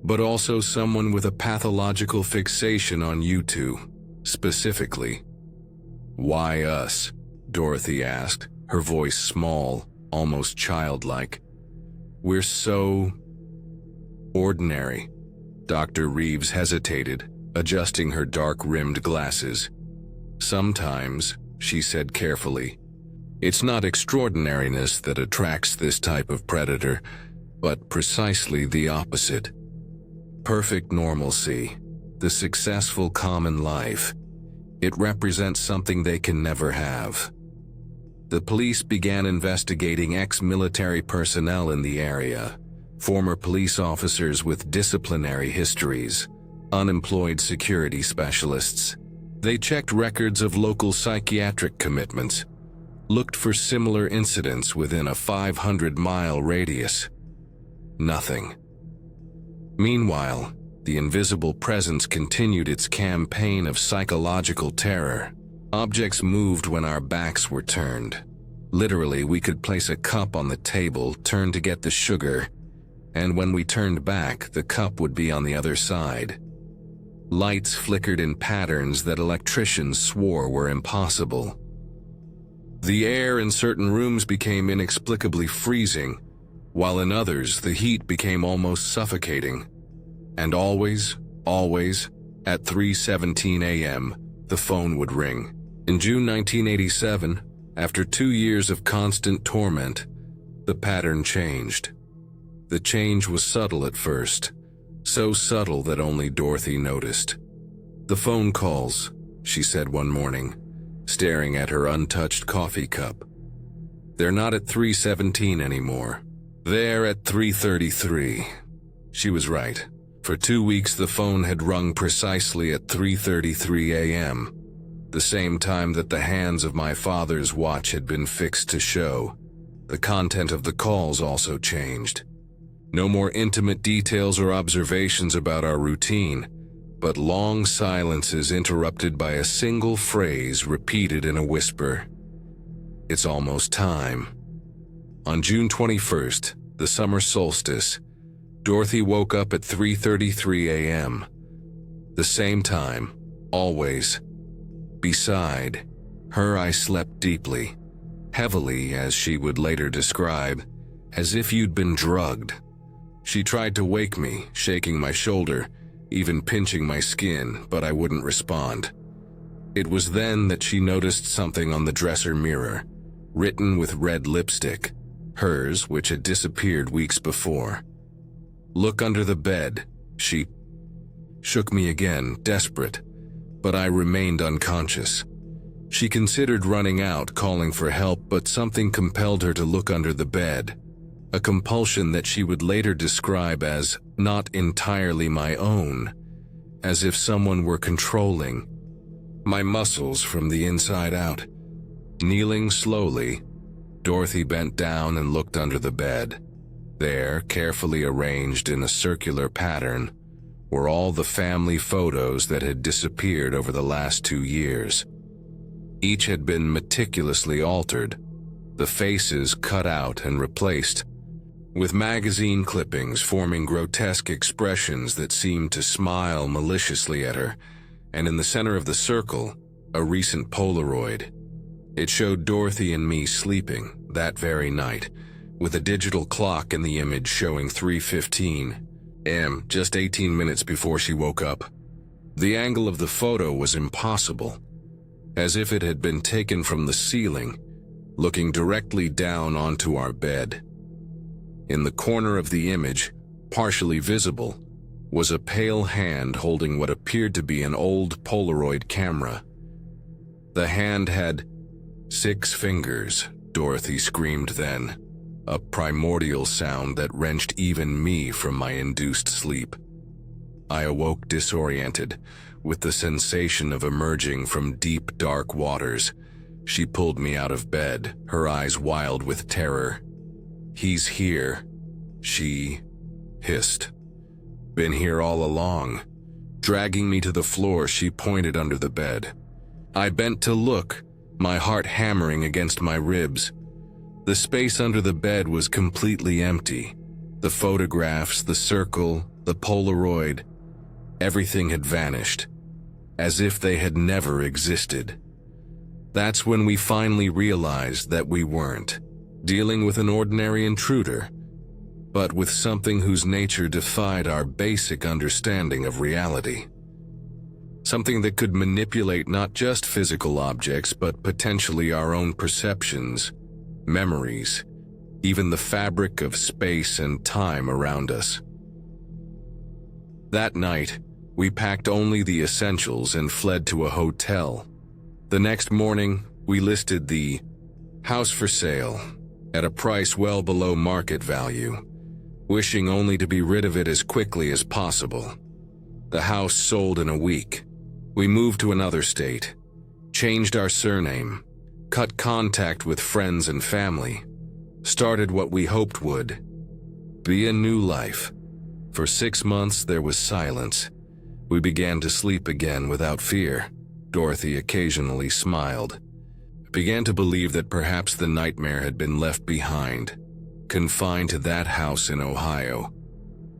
but also someone with a pathological fixation on you two, specifically." "Why us?" Dorothy asked, her voice small, almost childlike. "We're so ordinary." Dr. Reeves hesitated, adjusting her dark-rimmed glasses. "Sometimes," she said carefully, "it's not extraordinariness that attracts this type of predator, but precisely the opposite. Perfect normalcy, the successful common life. It represents something they can never have." The police began investigating ex-military personnel in the area, former police officers with disciplinary histories, unemployed security specialists. They checked records of local psychiatric commitments, looked for similar incidents within a 500-mile radius. Nothing. Meanwhile, the invisible presence continued its campaign of psychological terror. Objects moved when our backs were turned. Literally, we could place a cup on the table, turn to get the sugar, and when we turned back, the cup would be on the other side. Lights flickered in patterns that electricians swore were impossible. The air in certain rooms became inexplicably freezing, while in others the heat became almost suffocating. And always, at 3:17 a.m., the phone would ring. In June 1987, after 2 years of constant torment, the pattern changed. The change was subtle at first, so subtle that only Dorothy noticed. "The phone calls," she said one morning, staring at her untouched coffee cup. "They're not at 3:17 anymore. They're at 3:33. She was right. For 2 weeks the phone had rung precisely at 3:33 a.m., the same time that the hands of my father's watch had been fixed to show. The content of the calls also changed. No more intimate details or observations about our routine, but long silences interrupted by a single phrase repeated in a whisper. "It's almost time." On June 21st, the summer solstice, Dorothy woke up at 3:33 a.m. The same time, always. Beside her, I slept deeply, heavily, as she would later describe, as if you'd been drugged. She tried to wake me, shaking my shoulder, even pinching my skin, but I wouldn't respond. It was then that she noticed something on the dresser mirror, written with red lipstick, hers, which had disappeared weeks before. "Look under the bed," she shook me again, desperate, but I remained unconscious. She considered running out, calling for help, but something compelled her to look under the bed, a compulsion that she would later describe as not entirely my own, as if someone were controlling my muscles from the inside out. Kneeling slowly, Dorothy bent down and looked under the bed. There, carefully arranged in a circular pattern, were all the family photos that had disappeared over the last 2 years. Each had been meticulously altered, the faces cut out and replaced, with magazine clippings forming grotesque expressions that seemed to smile maliciously at her, and in the center of the circle, a recent Polaroid. It showed Dorothy and me sleeping that very night, with a digital clock in the image showing 3:15 a.m., just 18 minutes before she woke up. The angle of the photo was impossible, as if it had been taken from the ceiling, looking directly down onto our bed. In the corner of the image, partially visible, was a pale hand holding what appeared to be an old Polaroid camera. The hand had 6 fingers, Dorothy screamed then, a primordial sound that wrenched even me from my induced sleep. I awoke disoriented, with the sensation of emerging from deep, dark waters. She pulled me out of bed, her eyes wild with terror. "He's here," she hissed. "Been here all along." Dragging me to the floor, she pointed under the bed. I bent to look, my heart hammering against my ribs. The space under the bed was completely empty. The photographs, the circle, the Polaroid, everything had vanished, as if they had never existed. That's when we finally realized that we weren't dealing with an ordinary intruder, but with something whose nature defied our basic understanding of reality. Something that could manipulate not just physical objects, but potentially our own perceptions, memories, even the fabric of space and time around us. That night, we packed only the essentials and fled to a hotel. The next morning, we listed the house for sale at a price well below market value, wishing only to be rid of it as quickly as possible. The house sold in a week. We moved to another state, changed our surname, cut contact with friends and family, started what we hoped would be a new life. For 6 months there was silence. We began to sleep again without fear. Dorothy occasionally smiled. I began to believe that perhaps the nightmare had been left behind, confined to that house in Ohio.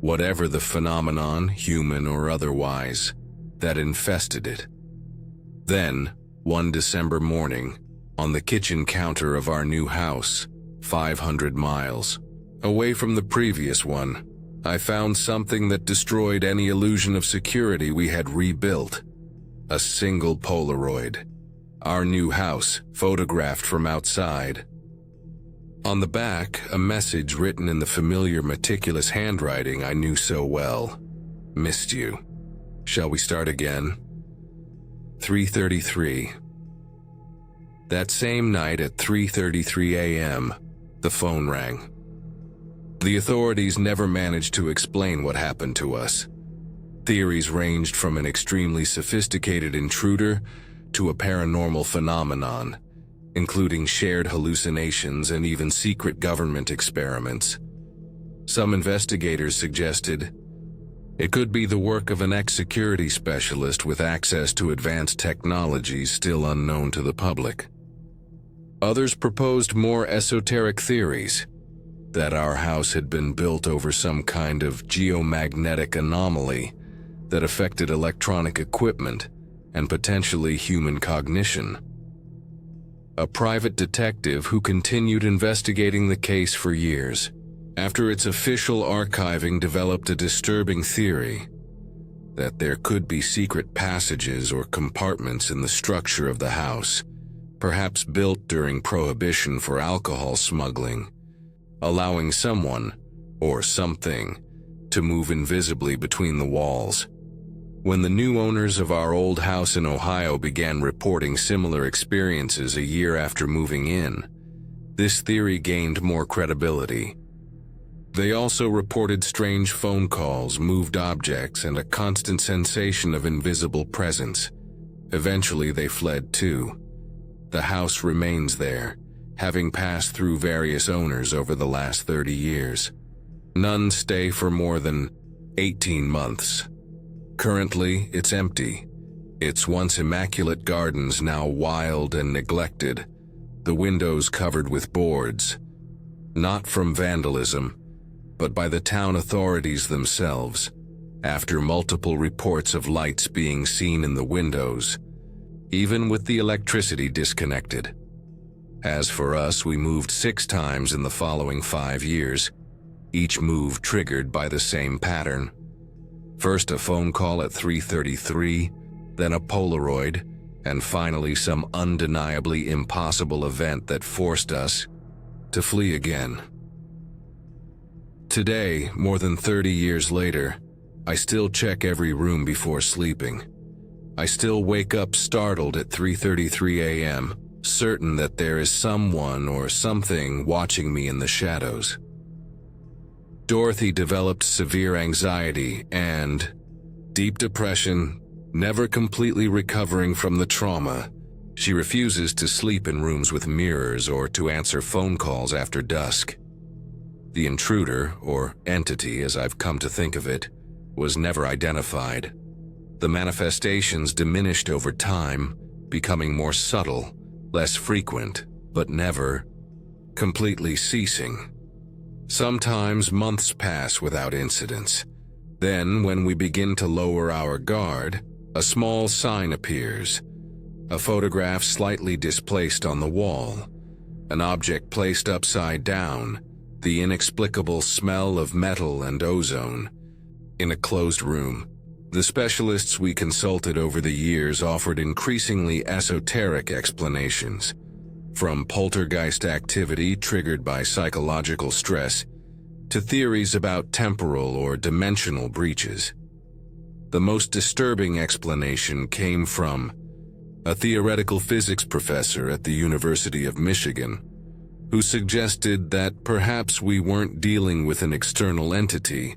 Whatever the phenomenon, human or otherwise, that infested it. Then, one December morning, on the kitchen counter of our new house, 500 miles away from the previous one, I found something that destroyed any illusion of security we had rebuilt. A single Polaroid. Our new house, photographed from outside. On the back, a message written in the familiar, meticulous handwriting I knew so well. Missed you. Shall we start again? 3:33. That same night at 3:33 a.m., the phone rang. The authorities never managed to explain what happened to us. Theories ranged from an extremely sophisticated intruder to a paranormal phenomenon, including shared hallucinations and even secret government experiments. Some investigators suggested it could be the work of an ex-security specialist with access to advanced technologies still unknown to the public. Others proposed more esoteric theories, that our house had been built over some kind of geomagnetic anomaly that affected electronic equipment and potentially human cognition. A private detective who continued investigating the case for years, after its official archiving, developed a disturbing theory that there could be secret passages or compartments in the structure of the house, perhaps built during Prohibition for alcohol smuggling, allowing someone, or something, to move invisibly between the walls. When the new owners of our old house in Ohio began reporting similar experiences a year after moving in, this theory gained more credibility. They also reported strange phone calls, moved objects, and a constant sensation of invisible presence. Eventually they fled too. The house remains there, having passed through various owners over the last 30 years. None stay for more than 18 months. Currently, it's empty. Its once immaculate gardens now wild and neglected, the windows covered with boards. Not from vandalism, but by the town authorities themselves, after multiple reports of lights being seen in the windows, even with the electricity disconnected. As for us, we moved 6 times in the following 5 years, each move triggered by the same pattern. First a phone call at 3:33, then a Polaroid, and finally some undeniably impossible event that forced us to flee again. Today, more than 30 years later, I still check every room before sleeping. I still wake up startled at 3:33 a.m., certain that there is someone or something watching me in the shadows. Dorothy developed severe anxiety and deep depression, never completely recovering from the trauma. She refuses to sleep in rooms with mirrors or to answer phone calls after dusk. The intruder, or entity as I've come to think of it, was never identified. The manifestations diminished over time, becoming more subtle, less frequent, but never completely ceasing. Sometimes months pass without incidents. Then, when we begin to lower our guard, a small sign appears. A photograph slightly displaced on the wall. An object placed upside down. The inexplicable smell of metal and ozone. In a closed room, the specialists we consulted over the years offered increasingly esoteric explanations, from poltergeist activity triggered by psychological stress to theories about temporal or dimensional breaches. The most disturbing explanation came from a theoretical physics professor at the University of Michigan, who suggested that perhaps we weren't dealing with an external entity,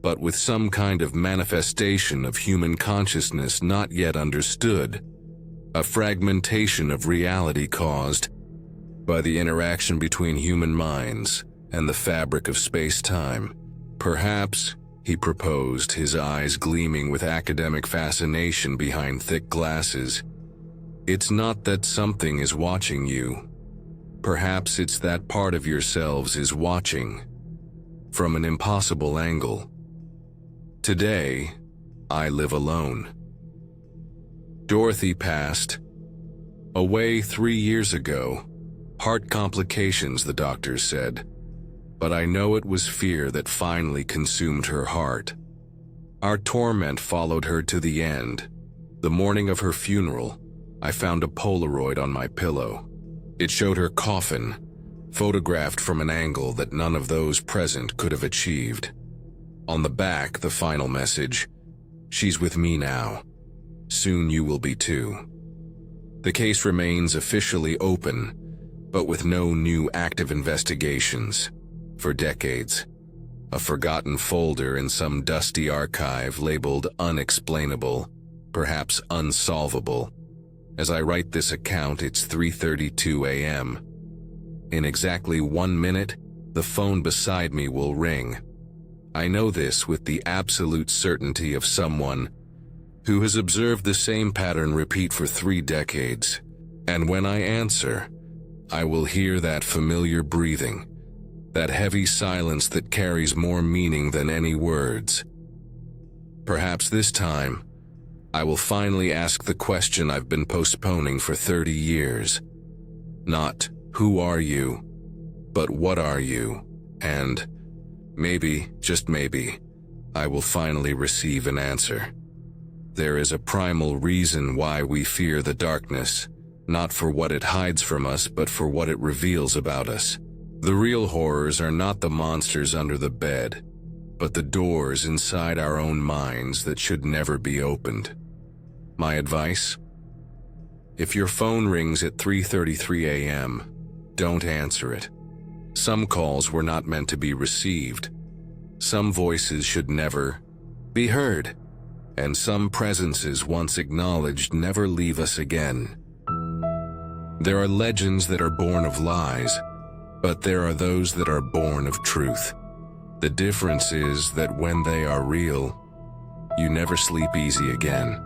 but with some kind of manifestation of human consciousness not yet understood, a fragmentation of reality caused by the interaction between human minds and the fabric of space-time. Perhaps, he proposed, his eyes gleaming with academic fascination behind thick glasses, it's not that something is watching you. Perhaps it's that part of yourselves is watching, from an impossible angle. Today, I live alone. Dorothy passed away 3 years ago. Heart complications, the doctors said. but I know it was fear that finally consumed her heart. Our torment followed her to the end. The morning of her funeral, I found a Polaroid on my pillow. It showed her coffin, photographed from an angle that none of those present could have achieved. On the back, the final message: "She's with me now. Soon you will be too." The case remains officially open, but with no new active investigations. For decades, a forgotten folder in some dusty archive labeled unexplainable, perhaps unsolvable. As I write this account, it's 3:32 a.m. In exactly 1 minute, the phone beside me will ring. I know this with the absolute certainty of someone who has observed the same pattern repeat for 3 decades. And when I answer, I will hear that familiar breathing, that heavy silence that carries more meaning than any words. Perhaps this time, I will finally ask the question I've been postponing for 30 years. Not, "Who are you?" but "What are you?" And maybe, just maybe, I will finally receive an answer. There is a primal reason why we fear the darkness, not for what it hides from us, but for what it reveals about us. The real horrors are not the monsters under the bed, but the doors inside our own minds that should never be opened. My advice? If your phone rings at 3:33 a.m., don't answer it. Some calls were not meant to be received. Some voices should never be heard. And some presences once acknowledged never leave us again. There are legends that are born of lies, but there are those that are born of truth. The difference is that when they are real, you never sleep easy again.